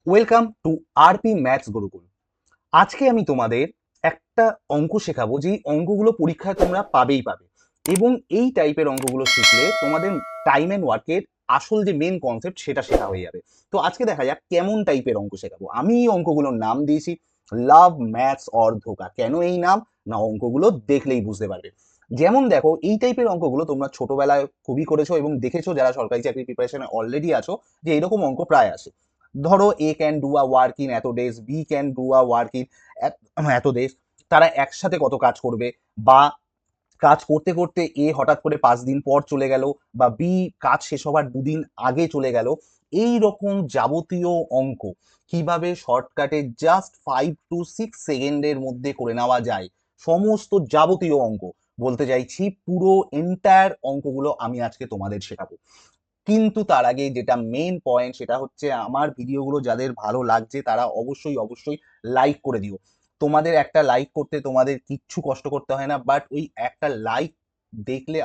Welcome to RP maths Gurukul. আজকে আমি তোমাদের একটা অঙ্ক শেখাবো, যেই অঙ্কগুলো পরীক্ষায় তোমরা পাবেই পাবে। এবং এই টাইপের অঙ্কগুলো শিখলে তোমাদের টাইম অ্যান্ড ওয়ার্কের আসল যে মেন কনসেপ্ট সেটা শেখা হয়ে যাবে। তো আজকে দেখা যাক কেমন টাইপের অঙ্ক শেখাবো। আমি এই অঙ্কগুলোর নাম দিয়েছি লাভ, ম্যাথস অর ধোকা। কেন এই নাম? না, অঙ্কগুলো দেখলেই বুঝতে পারবে। যেমন দেখো, এই টাইপের অঙ্কগুলো তোমরা ছোটবেলায় খুবই করেছো এবং দেখেছো যারা সরকারি চাকরি প্রিপারেশনে অলরেডি আছো, যে এরকম অঙ্ক প্রায় আসে। ধরো A can do a work in এত days, B can do a work in এত ডেজ। তারা একসাথে কত কাজ করবে, বা কাজ করতে করতে এ হঠাৎ করে 5 দিন পর চলে গেল, বা বি কাজ শেষ হবার 2 দিন আগে চলে গেল। এই রকম যাবতীয় অঙ্ক কিভাবে শর্টকাটে জাস্ট 5 to 6 সেকেন্ডের মধ্যে করে নেওয়া যায়, সমস্ত যাবতীয় অঙ্ক বলতে চাইছি, পুরো এন্টায়ার অঙ্কগুলো আমি আজকে তোমাদের শেখাবো। কিন্তু তার আগে যেটা মেন পয়েন্ট, সেটা হচ্ছে আমার ভিডিওগুলো যাদের ভালো লাগছে তারা অবশ্যই অবশ্যই লাইক করে দিও। তোমাদের একটা লাইক করতে তোমাদের কিচ্ছু কষ্ট করতে হয় না, বাট ওই একটা লাইক দেখলে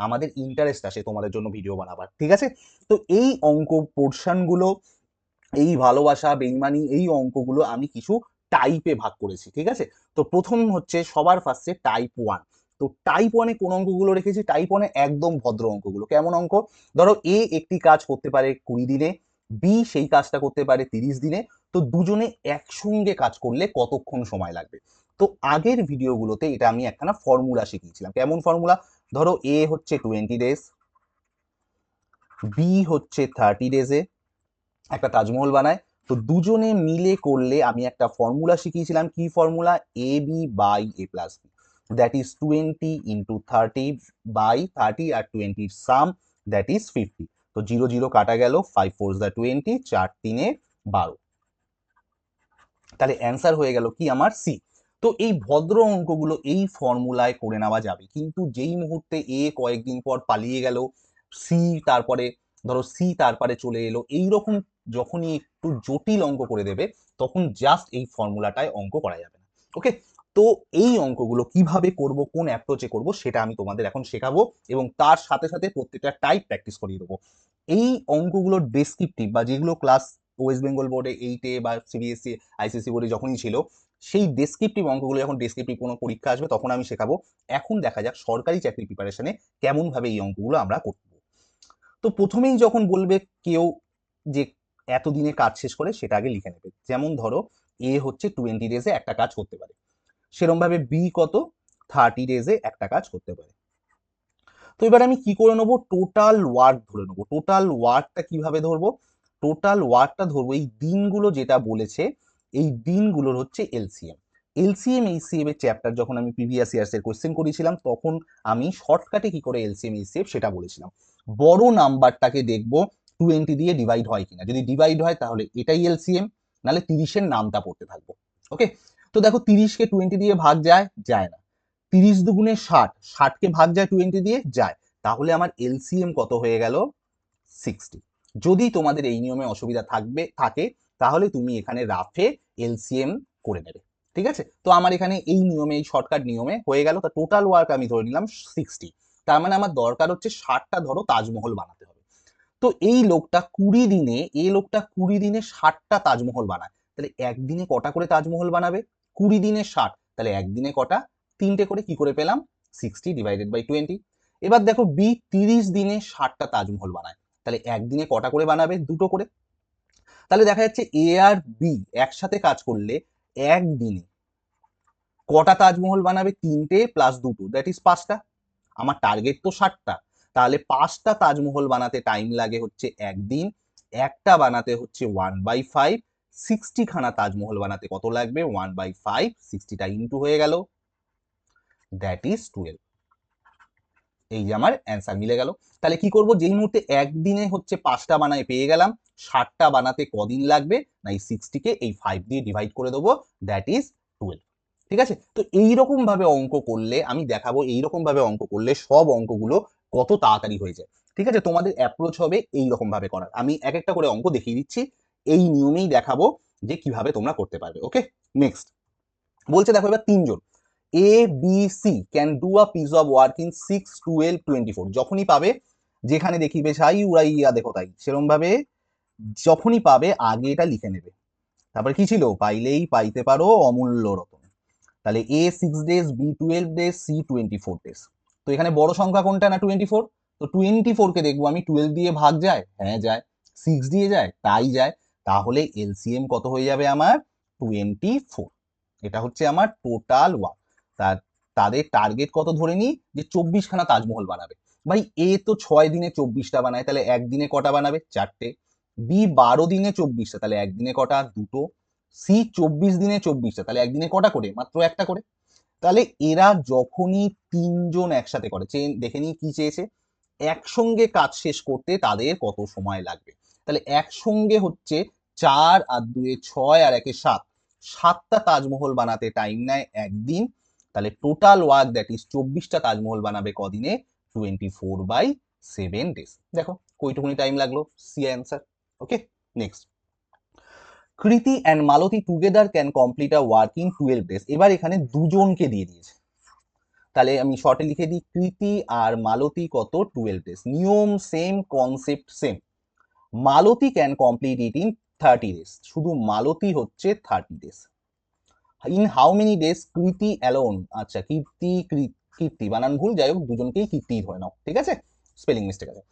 আমাদের ইন্টারেস্ট আসে তোমাদের জন্য ভিডিও বানাবার। ঠিক আছে? তো এই অঙ্ক পোর্শনগুলো, এই ভালোবাসা বেইমানি, এই অঙ্কগুলো আমি কিছু টাইপে ভাগ করেছি। ঠিক আছে? তো প্রথম হচ্ছে সবার ফার্স্টে টাইপ 1। তো টাইপ 1-এ কোন অঙ্কগুলো রেখেছি? টাইপ 1-এ একদম ভদ্র অঙ্কগুলো। কেমন অঙ্ক? ধরো এ একটি কাজ করতে পারে 20 দিনে, বি সেই কাজটা করতে পারে 30 দিনে। তো দুজনে একসঙ্গে কাজ করলে কতক্ষণ সময় লাগবে? তো আগের ভিডিওগুলোতে এটা আমি একখানা ফর্মুলা শিখিয়েছিলাম। কেমন ফর্মুলা? ধরো এ হচ্ছে 20 ডেজ, বি হচ্ছে 30 ডেজে একটা তাজমহল বানায়। তো দুজনে মিলে করলে আমি একটা ফর্মুলা শিখিয়েছিলাম। কি formula? A B by A plus B, that is 20 × 30 by 30, আর 20-র সাম, দ্যাট ইজ 50। তো 0 0 কাটা গেল, 5 4 20, 4 3 12। তাহলে অ্যান্সার হয়ে গেল কি আমার? সি। তো এই ভদ্র অঙ্কগুলো এই ফর্মুলায় করে নেওয়া যাবে, কিন্তু যেই মুহূর্তে এ কয়েকদিন পর পালিয়ে গেল, সি তারপরে, ধরো সি তারপরে চলে এলো, এইরকম যখনই একটু জটিল অঙ্ক করে দেবে, তখন জাস্ট এই ফর্মুলাটায় অঙ্ক করা যাবে না। ওকে? তো এই অঙ্কগুলো কিভাবে করব, কোন অ্যাপ্রোচে করব, সেটা আমি তোমাদের এখন শেখাবো, এবং তার সাথে সাথে প্রত্যেকটা টাইপ প্র্যাকটিস করিয়ে দেবো। এই অঙ্কগুলোর ডেসক্রিপটিভ, বা যেগুলো ক্লাস ওয়েস্ট বেঙ্গল বোর্ডে 8-এ বা সিবিএসসি আইসিএসসি বোর্ডে যখনই ছিল, সেই ডেসক্রিপটিভ অঙ্কগুলো যখন ডেসক্রিপটিভ কোনো পরীক্ষা আসবে তখন আমি শেখাবো। এখন দেখা যাক সরকারি চাকরি প্রিপারেশনে কেমন ভাবে এই অঙ্কগুলো আমরা করব। তো প্রথমেই যখন বলবে কেউ যে এতদিনে কাজ শেষ করে, সেটা আগে লিখে নেবে। যেমন ধরো এ হচ্ছে 20 ডেজে একটা কাজ করতে পারে, সেরকম ভাবে বি কত? 30 ডেজে একটা কাজ করতে পারে। তো এবার আমি কি করে নেবো? টোটাল ওয়ার্ক ধরে নেবো। টোটাল ওয়ার্কটা কিভাবে ধরবো? টোটাল ওয়ার্কটা ধরবো এই দিনগুলো যেটা বলেছে, এই দিনগুলোর হচ্ছে এলসিএম। এলসিএম এইচসিএফ এর চ্যাপ্টার যখন আমি প্রিভিয়াস ইয়ার্স এর কোশ্চেন করেছিলাম, তখন আমি শর্টকাটে কি করে এলসিএম এইচসিএফ সেটা বলেছিলাম। বড় নাম্বারটাকে দেখবো 20 দিয়ে ডিভাইড হয় কিনা। যদি ডিভাইড হয় তাহলে এটাই এলসিএম, নাহলে 30-এর নামটা পড়তে থাকবো। ওকে? তো দেখো 30-কে 20 দিয়ে ভাগ যায়? যায় না। 30 2 × 60, 60-কে ভাগ যায় 20 দিয়ে? যায়। তাহলে আমার এলসিএম কত হয়ে গেল? 60। যদি তোমাদের এই নিয়মে অসুবিধা থাকে, তাহলে তুমি এখানে রাফে এলসিএম করে নেবে। ঠিক আছে? তো আমার এখানে এই নিয়মে, এই শর্টকাট নিয়মে হয়ে গেল। তো টোটাল ওয়ার্ক আমি ধরে নিলাম 60। তার মানে আমার দরকার হচ্ছে 60টা ধরো তাজমহল বানাতে হবে। তো এই লোকটা 20 দিনে, এই লোকটা 20 দিনে 60টা তাজমহল বানায়। তাহলে একদিনে কটা করে তাজমহল বানাবে? 20 দিনে 60, তাহলে একদিনে কটা? 3টে করে। কি করে পেলাম? 60 ÷ 20। এবার দেখো বি 30 দিনে 60টা তাজমহল বানায়, তাহলে একদিনে কটা করে বানাবে? 2টো করে। তাহলে দেখা যাচ্ছে এ আর বি একসাথে কাজ করলে একদিনে কটা তাজমহল বানাবে? 3টে প্লাস 2টো, দ্যাট ইজ 5টা। আমার টার্গেট তো 60টা। তাহলে 5টা তাজমহল বানাতে টাইম লাগে হচ্ছে একদিন, একটা বানাতে হচ্ছে 1/5। 60খানা তাজমহল বানাতে কত লাগবে? 1/5, 60টা ইন্টু হয়ে গেল, দ্যাট ইজ 12। এই যে আমার অ্যান্সার মিলে গেল। তাহলে কি করব? যেই মুহূর্তে একদিনে হচ্ছে 5টা বানায় পেয়ে গেলাম, 60টা বানাতে কদিন লাগবে? না, এই 60কে এই 5 দিয়ে ডিভাইড করে দেবো, দ্যাট ইজ 12। ঠিক আছে? তো এইরকম ভাবে অঙ্ক করলে আমি দেখাবো, এইরকম ভাবে অঙ্ক করলে সব অঙ্কগুলো কত তাড়াতাড়ি হয়ে যায়। ঠিক আছে? তোমাদের অ্যাপ্রোচ হবে এইরকম ভাবে করার। আমি এক একটা করে অঙ্ক দেখিয়ে দিচ্ছি, এই নিয়মেই দেখাবো যে কিভাবে তোমরা করতে পারবে। ওকে? নেক্সট বলছে, দেখো এবার তিনজন A B C can do a piece of work in 6 12 24। যখনই পাবে, যেখানে দেখিবে ছাই উড়াইয়া দেখো তাই, সেরকম ভাবে যখনই পাবে আগে এটা লিখে নেবে। তারপরে কি ছিল, পাইলেই পাইতে পারো অমূল্য রতন। তাহলে A 6 days, B 12 days, C 24 days. তো এখানে বড় সংখ্যা কোনটা না 24। তো 24 কে দেখবো আমি 12 দিয়ে ভাগ যায়, হ্যাঁ যায়। 6 দিয়ে যায়, তাই যায়। তাহলে এলসিএম কত হয়ে যাবে আমার 24। এটা হচ্ছে আমার টোটাল ওয়ার্ক। তাদের টার্গেট কত ধরে নিই যে 24খানা তাজমহল বানাবে। ভাই এ তো 6 দিনে 24টা বানায়, তাহলে একদিনে কটা বানাবে, 4টে। বি 12 দিনে 24টা, তাহলে একদিনে কটা, 2টো। সি 24 দিনে 24টা, তাহলে একদিনে কটা করে, মাত্র একটা করে। তাহলে এরা যখনই তিনজন একসাথে করে, দেখে নিই কি চেয়েছে, একসঙ্গে কাজ শেষ করতে তাদের কত সময় লাগবে। তাহলে একসঙ্গে হচ্ছে 4 আর 2 6 আর 1 7, 7টা তাজমহল বানাতে টাইম নেয় একদিন। তাহলে টোটাল ওয়ার্ক দ্যাট ইজ 24টা তাজমহল বানাবে কদিনে, 24/7 ডেজ। দেখো কইটুকুনি টাইম লাগলো, C answer. Okay, next. Kriti and Malati together can complete a work in 12 days. এবার এখানে দুজনকে দিয়ে দিয়েছে, তাহলে আমি শর্টে লিখে দিই কৃতি আর মালতী কত 12 ডেজ। নিয়ম same, concept same. Malati can complete it in 30 days, শুধু মালতী হচ্ছে 30 days. In how many days কৃতি অ্যালোন, আচ্ছা কীর্তি কীর্তি বানান ভুল, যাই হোক দুজনকেই কীর্তি ধরে নাও, ঠিক আছে, স্পেলিং মিস্টেক আছে।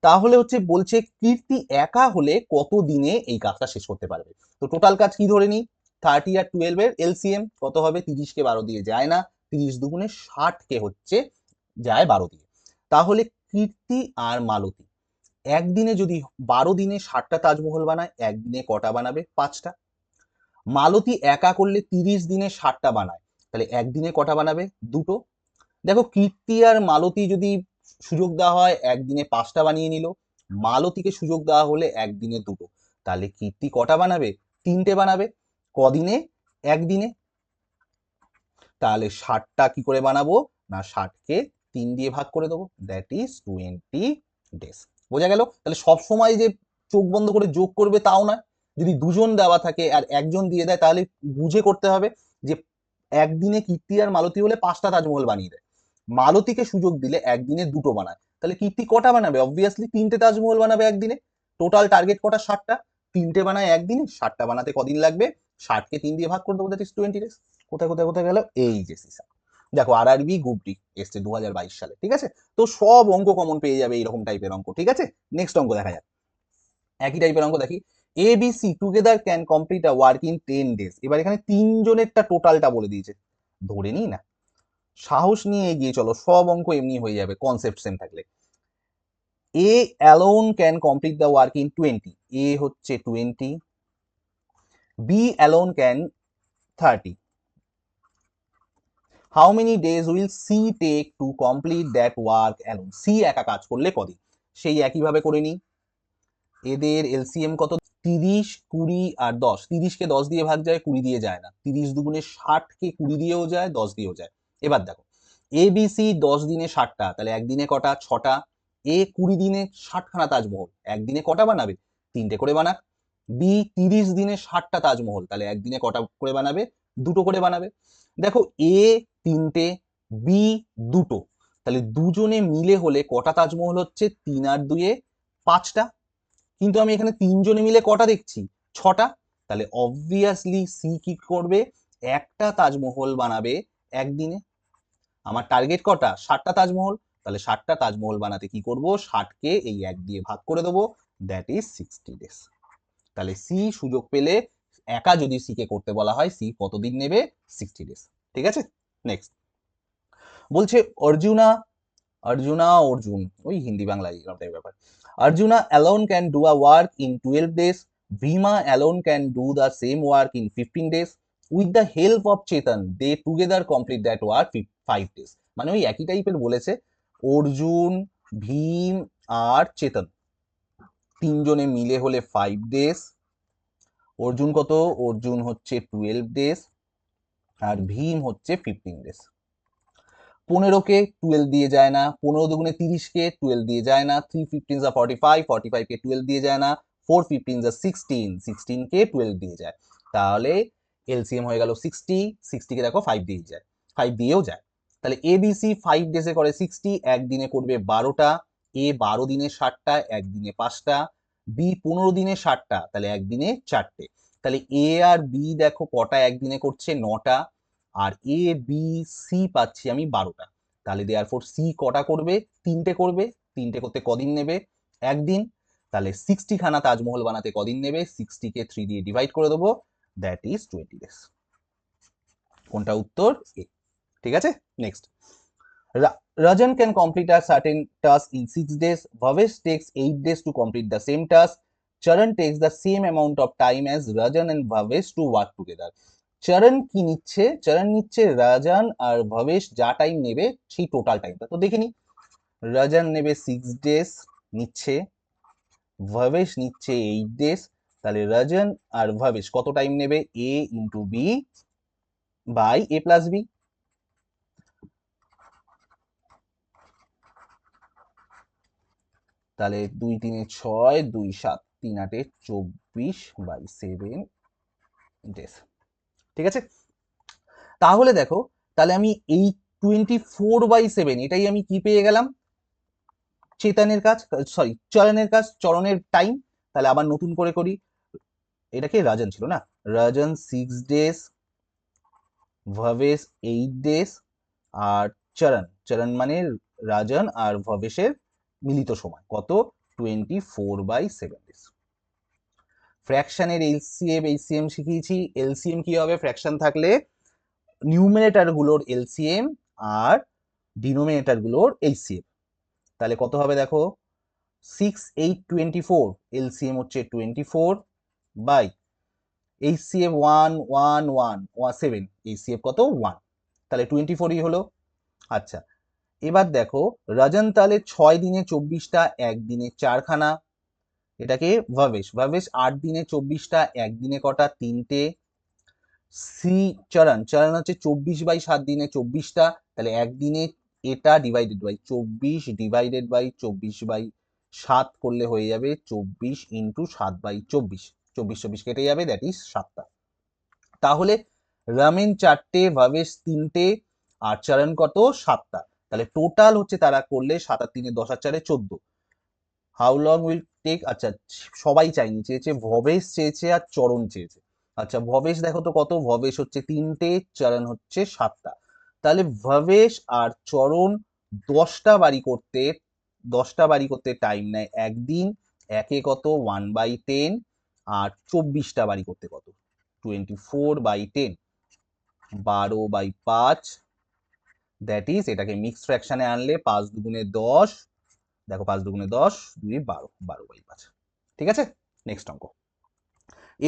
তাহলে হচ্ছে বলছে কীর্তি একা হলে কত দিনে এই কাজটা শেষ করতে পারবে। তো টোটাল কাজ কি ধরে নিই, 30 আর 12 এর এলসিএম কত হবে, 30কে 12 দিয়ে যায় না, 30 দুগুণে 60কে হচ্ছে যায় 12 দিয়ে। তাহলে কীর্তি আর মালতী একদিনে যদি 12 দিনে 60টা তাজমহল বানায়, একদিনে কটা বানাবে, 5টা। মালতী একা করলে 30 দিনে 60টা বানায়, তাহলে একদিনে কটা বানাবে, 2টো। দেখো কীর্তি আর মালতী যদি সুযোগ দেওয়া হয় একদিনে 5টা বানিয়ে নিল, মালতীকে সুযোগ দেওয়া হলে একদিনে 2টো, তাহলে কীর্তি কটা বানাবে, 3টে বানাবে। কদিনে, একদিনে। তাহলে 60টা কি করে বানাবো না, 60কে 3 দিয়ে ভাগ করে দেবো, দ্যাট ইজ 20 ডেজ। বোঝা গেল? তাহলে সব সময় যে চোখ বন্ধ করে যোগ করবে তাও না, যদি দুজন দেওয়া থাকে আর একজন দিয়ে দেয় তাহলে বুঝে করতে হবে যে একদিনে কীর্তি আর মালতী হলে 5টা তাজমহল বানিয়ে দেয়, মালতীকে সুযোগ দিলে একদিনে 2টো বানায়, তাহলে কীর্তি কটা বানাবে, অবভিয়াসলি 3টে তাজমহল বানাবে একদিনে। টোটাল টার্গেট কটা, 60টা। 3টে বানায় একদিনে, 60টা বানাতে কদিন লাগবে, 60কে 3 দিয়ে ভাগ করে দেবো, দ্যাট ইজ 20 ডেজ। কোথায় কোথায় কোথায় গেল, এই যে সিসা। দেখো আরআরবি গ্রুপ ডি এসছে 2022 সালে, ঠিক আছে। তো সব অঙ্ক কমন পেয়ে যাবে এইরকম টাইপের অঙ্ক, ঠিক আছে। নেক্সট অঙ্ক দেখা যাক, একই টাইপের অঙ্ক দেখি। A B C together can complete a work in 10 days. এবার এখানে তিনজনেরটা টোটালটা বলে দিয়েছে, ধরে নিই না, সাহস নিয়ে এগিয়ে চলো, সব অঙ্ক এমনি হয়ে যাবে কনসেপ্ট সেম থাকলে। A alone can complete the work in 20, A হচ্ছে 20, B alone can 30, how many days will C take to complete that work alone, C একা কাজ করলে কদিন, সেই একইভাবে করে নিই। এদের এলসিএম কত, 30, 20 আর 10, 30কে 10 দিয়ে ভাগ যায়, 20 দিয়ে যায় না, 30 দুগুণে 60কে 20 দিয়েও যায়, 10 দিয়েও যায়। এবার দেখো এ বি সি 10 দিনে 60টা, তাহলে একদিনে কটা, 6টা। এ 20 দিনে 60খানা তাজমহল, একদিনে কটা বানাবে, 3টে করে বানাক। বি 30 দিনে 60টা তাজমহল, তাহলে একদিনে কটা করে বানাবে, 2টো করে বানাবে। দেখো এ 3টে, বি 2টো, তাহলে দুজনে মিলে হলে কটা তাজমহল হচ্ছে, 3 আর 2 5টা। কিন্তু আমি এখানে তিনজনে মিলে কটা দেখছি, 6টা। তাহলে অবভিয়াসলি সি কি করবে, একটা তাজমহল বানাবে একদিনে। আমার টার্গেট কটা, 60টা তাজমহল, তাহলে 60টা তাজমহল বানাতে কি করব, 60কে এই 1 দিয়ে ভাগ করে দেবো, দ্যাট ইজ 60 ডেজ। তাহলে সি সুযোগ পেলে, একা যদি সি কে করতে বলা হয়, সি কতদিন নেবে, 60 ডেজ। ঠিক আছে, নেক্সট বলছে অর্জুনা, অর্জুন ওই হিন্দি বাংলা ব্যাপার। Arjuna alone can do a work in 12 days. Bhima alone can do the same work in 15 days. With the help of Chetan, they together complete that work 5 days. মানে ওই একই টাইপের বলেছে, অর্জুন, ভীম আর চেতন তিনজনে মিলে হলে 5 ডেজ। অর্জুন কত, অর্জুন হচ্ছে 12 ডেজ আর ভীম হচ্ছে 15 ডেজ। 15কে 12 দিয়ে যায় না, 15 দুগুণে 30কে 12 দিয়ে যায় না, 3 15 45, 45কে 12 দিয়ে যায় না, 4 15 16, 16কে 12 দিয়ে যায়, তাহলে এলসিএম হয়ে গেল 60, 60কে দেখো 5 দিয়ে যায়, 5 দিয়েও যায়। তাহলে এ বি সি 5 ডেজে করে 60, একদিনে করবে 12টা, এ 12 দিনে 60টা, একদিনে 5টা, বি 15 দিনে 60টা, তাহলে একদিনে 4টে। তাহলে এ আর বি দেখো কটা একদিনে করছে, 9টা। আর এ বি সি পাচ্ছি আমি 12টা। তাহলে দেয়ারফর সি কটা করবে, 3টে করবে। 3টে করতে কদিন নেবে, একদিন। তাহলে 60 খানা তাজমহল বানাতে কদিন নেবে, 60 কে 3 দিয়ে ডিভাইড করে দেবো, দ্যাট ইজ 20 ডেজ। কোনটা উত্তর? এ। ঠিক আছে, next. Rajan can complete a certain task in 6 days. Bhavesh takes 8 days to complete the same task. Charan takes the same amount of time as Rajan and Bhavesh to work together. চরণ কি নিচ্ছে, চরণ নিচ্ছে রাজন আর ভবেশ যা time নেবে সেই total টাইমটা। তো দেখে নি, রাজন নেবে 6 ডেজ নিচ্ছে, ভবেশ নিচ্ছে 8 ডেজ। তাহলে রাজন আর ভবেশ কত টাইম নেবে, A into B by A plus B. তাহলে 2 3 6, 2 7, 3 8 24 বাই 7 ডেজ। ঠিক আছে, তাহলে দেখো, তাহলে আমি এই 24/7 এটাই আমি কি পেয়ে গেলাম, চেতনের কাজ, সরি চরণের কাজ, চরণের টাইম। তাহলে আবার নতুন করে করি, এটাকে রাজন ছিল না, রাজন 6 ডেজ, ভবেশ 8 ডেজ, আর চরণ, চরণ মানে রাজন আর ভবেশের মিলিত সময় কত, 24/7 ডেজ। ফ্র্যাকশনের এলসিএম এইচসিএম শিখিয়েছি। এলসিএম কি হবে, ফ্র্যাকশন থাকলে নিউমিনেটর গুলোর এলসিএম আর ডিনোমিনেটর গুলোর এইচসিএম। তাহলে কত হবে দেখো, 6 8 24, এলসিএম হচ্ছে 24 বাই এইচসিএফ 1 1 1 7, এইচসিএফ কত 1, তাহলে 24ই হলো। আচ্ছা, এবার দেখো রাজন তাহলে 6 দিনে 24টা, একদিনে 4খানা। এটাকে ভবেশ, ভবেশ 8 দিনে 24টা, একদিনে কটা, 3টে। সি চরণ, চরণ হচ্ছে 24/7 দিনে 24টা, তাহলে একদিনে এটা ডিভাইডেড বাই 24 ডিভাইডেড বাই 24/7 করলে হয়ে যাবে 24 ইন্টু 7/24, 24 24 কেটে যাবে, দ্যাট ইজ 7টা। তাহলে রামেন 4টে, ভবেশ 3টে, আর চরণ কত 7টা। তাহলে টোটাল হচ্ছে তারা করলে 7 আর 3 10 আর 4 14। হাউ লং উইল টেক, আচ্ছা সবাই চাইনি, চেয়েছে ভবেশ চেয়েছে আর চরণ চেয়েছে। আচ্ছা ভবেশ দেখো তো কত, ভবেশ হচ্ছে 3টে, চরণ হচ্ছে 7টা। তাহলে ভবেশ আর চরণ 10টা বাড়ি করতে, 10টা বাড়ি করতে টাইম নেয় একদিন। একে কত 1/10, আর 24টা বাড়ি করতে কত, 24/10, 12/5, দ্যাট ইজ, এটাকে মিক্স ফ্র্যাকশনে আনলে 5 দুগুণে 10, দেখো 5 দুগুণে 10, 2 12, 12/5। ঠিক আছে, নেক্সট অঙ্ক।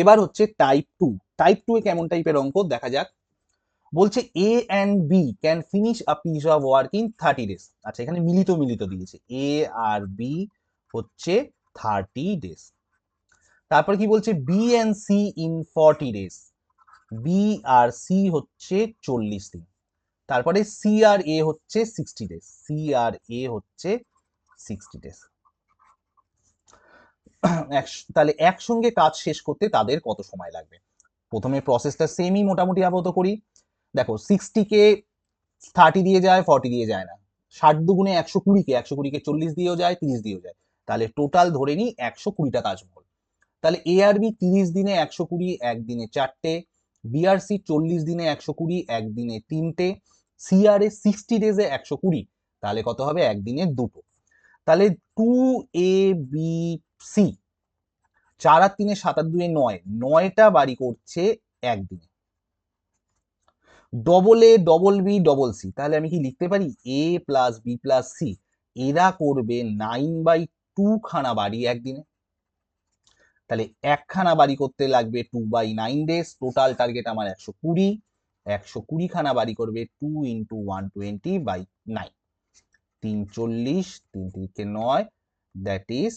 এবার হচ্ছে টাইপ 2। টাইপ 2 এ কেমন টাইপের অঙ্ক দেখা যাক। বলছে A and B can finish a piece of work in 30 days. আচ্ছা এখানে মিলিত মিলিত দিয়েছে, এ আর বি হচ্ছে 30 ডেজ। তারপর কি বলছে, B and C in 40 days. B আর সি হচ্ছে 40 দিন। তারপরে সি আর এ হচ্ছে 60 ডেজ, সি আর এ হচ্ছে 60 ডেজ। তাহলে একসঙ্গে কাজ শেষ করতে তাদের কত সময় লাগবে। প্রথমে প্রসেসটা সেমই মোটামুটি আপাতত করি। দেখো 60 কে 30 দিয়ে যায়, 40 দিয়ে যায় না। 60 দুগুণে 120 কে 40 দিয়েও যায়, 30 দিয়েও যায়। তাহলে টোটাল ধরে নিই 120টা তাজমহল। তাহলে এ আর বি 30 দিনে 120, একদিনে 4টে। বি আর সি 40 দিনে 120, একদিনে 3টে। সি আর এ 60 ডেজে 120, তাহলে কত হবে, একদিনে 2টো। তাহলে 2 A B C 4 আর 3 7 আর 2 9, 9টা বাড়ি করছে একদিনে। Double A double B double C, তাহলে আমি কি লিখতে পারি, A plus B plus C এরা করবে 9/2 খানা বাড়ি একদিনে। তাহলে একখানা বাড়ি করতে লাগবে 2/9 ডেজ। টোটাল টার্গেট আমার 120, 120 খানা বাড়ি করবে 2 ইন্টু 120/9, 3 40, 3 3 9, দ্যাট ইজ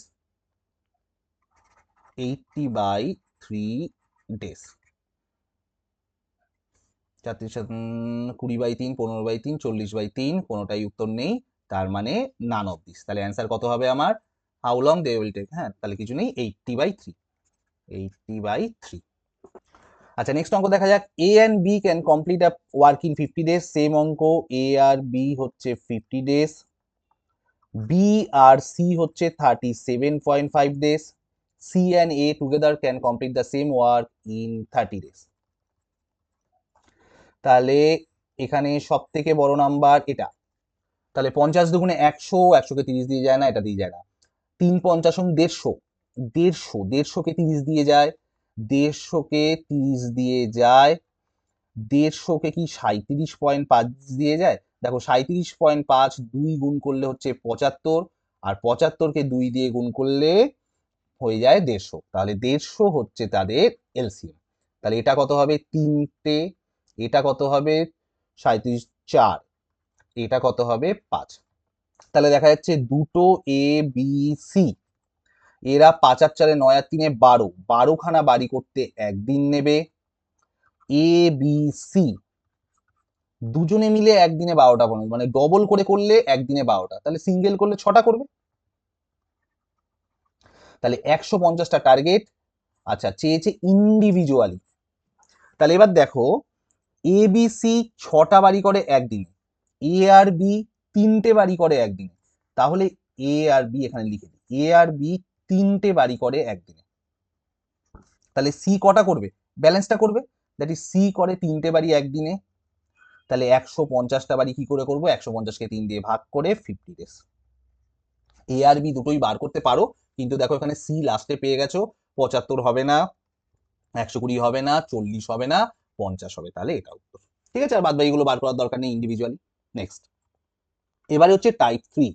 80/3 ডেজ। 4 20/3, 15/3, 40/3, কোনোটাই উত্তর নেই, তার মানে নান অফ দিস। তাহলে অ্যান্সার কত হবে আমার, how long they will take, হ্যাঁ তাহলে কিছু নেই, 80/3, 80/3। আচ্ছা নেক্সট অঙ্ক দেখা যাক। A and B can complete a work in 50 days. Same অঙ্ক, এ আর বি হচ্ছে 50 ডেজ, বি আর সি হচ্ছে 37.5 days. C and A together can complete the same work in 30 days। তাহলে এখানে সব থেকে বড় নাম্বার এটা, তাহলে 50 দুগুণে 100, 100কে 30 দিয়ে যায় না, এটা দিয়ে যায় না। 3 50 150, 150কে 30 দিয়ে যায়, 150কে 30 দিয়ে যায়, 150কে কি 37.5 দিয়ে যায়? দেখো 37.5 2 গুণ করলে হচ্ছে 75, আর 75কে 2 দিয়ে গুণ করলে হয়ে যায় 150। তাহলে 150 হচ্ছে তাদের এলসিএম। তাহলে এটা কত হবে? 3টে, এটা কত হবে? 37, 4, এটা কত হবে? 5। তাহলে দেখা যাচ্ছে দুটো এ বি সি, এরা 5 আর 4 9 আর 3 12, 12খানা বাড়ি করতে একদিন নেবে। এ বি সি দুজনে মিলে একদিনে 12টা বানাবে, মানে ডবল করে করলে একদিনে 12টা, তাহলে সিঙ্গেল করলে 6টা করবে। তাহলে 150টা টার্গেট। আচ্ছা, চেয়েছে ইন্ডিভিজুয়ালি। তাহলে এবার দেখো, এ বি সি 6টা বাড়ি করে একদিনে, এ আর বি 3টে বাড়ি করে একদিনে, তাহলে এ আর বি এখানে লিখে দিই, এ আর বি 3টে বাড়ি করে একদিনে। তাহলে সি কটা করবে? ব্যালেন্সটা করবে, দ্যাট ইজ সি করে 3টে বাড়ি একদিনে। তাহলে 150টা বাড়ি কি করে করবো? 150কে 3 দিয়ে ভাগ করে 50 ডেজ। এ আর বি দুটোই বার করতে পারো, কিন্তু দেখো এখানে সি লাস্টে পেয়ে গেছো, 75 হবে না, 120 হবে না, 40 হবে না, 50 হবে, তাহলে এটা উত্তর। ঠিক আছে, আর বাদ বাকিগুলো বার করার দরকার নেই ইন্ডিভিজুয়ালি। নেক্সট, এবারে হচ্ছে type 3।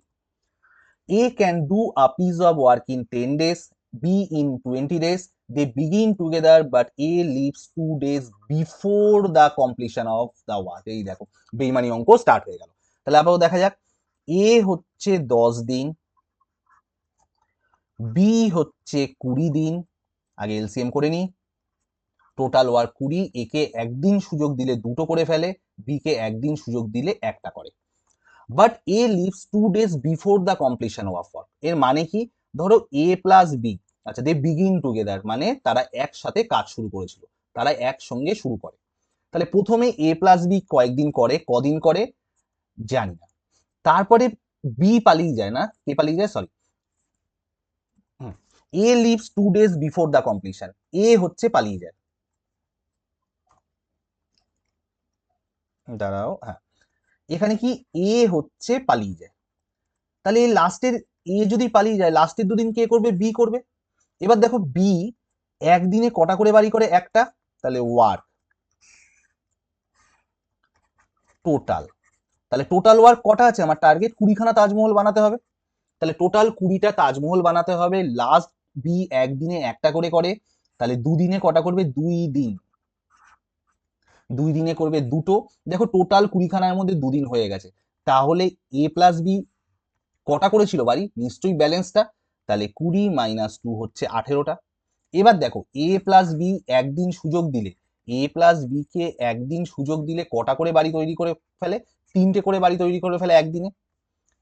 A can do a piece of work in 10 days, B in 20 days. They begin together, but A leaves 2 days before the completion of the work. এই দেখো বেইমানি অঙ্ক স্টার্ট হয়ে গেল। তাহলে আবারও দেখা যাক, A হচ্ছে 10 দিন, B হচ্ছে 20 দিন, আগে এলসিএম করে নিই। টোটাল ওয়ার্ক 20, একে একদিন সুযোগ দিলে দুটো করে ফেলে, বি কে একদিন সুযোগ দিলে একটা করে। But A leaves 2 days before the completion of work. এর মানে কি? ধরো এ প্লাস বি, আচ্ছা দে বিগিন টুগেদার, মানে তারা একসাথে কাজ শুরু করেছিল, তারা একসঙ্গে শুরু করে। তাহলে প্রথমে এ প্লাস বি কয়েকদিন করে, কদিন করে জানি না। তারপরে বি পালিয়ে যায়, না কে পালিয়ে যায়, sorry, A leaves 2 days before the completion, A হচ্ছে পালিয়ে যায়। দাঁড়াও, হ্যাঁ, এখানে কি এ হচ্ছে পালিয়ে যায়, তাহলে এই লাস্টের এ যদি পালিয়ে যায়, লাস্টের দুদিন কে করবে? বি করবে। এবার দেখো বি একদিনে কটা করে বাড়ি করে? একটা, তাহলে ওয়ার্ক টোটাল, তাহলে টোটাল ওয়ার্ক কটা আছে আমার? টার্গেট 20খানা তাজমহল বানাতে হবে, তাহলে টোটাল 20টা তাজমহল বানাতে হবে। লাস্ট বি একদিনে একটা করে, তাহলে দুদিনে কটা করবে? 2 দিন, 2 দিনে করবে দুটো। দেখো টোটাল 20খানার মধ্যে 2 দিন হয়ে গেছে, তাহলে এ প্লাস বি কটা করেছিল বাড়ি? নিশ্চয়ই ব্যালেন্সটা, তাহলে 20 - 2 হচ্ছে 18টা। এবার দেখো এ প্লাস বি একদিন সুযোগ দিলে, এ প্লাস বি কে একদিন সুযোগ দিলে কটা করে বাড়ি তৈরি করে ফেলে? 3টে করে বাড়ি তৈরি করে ফেলে একদিনে।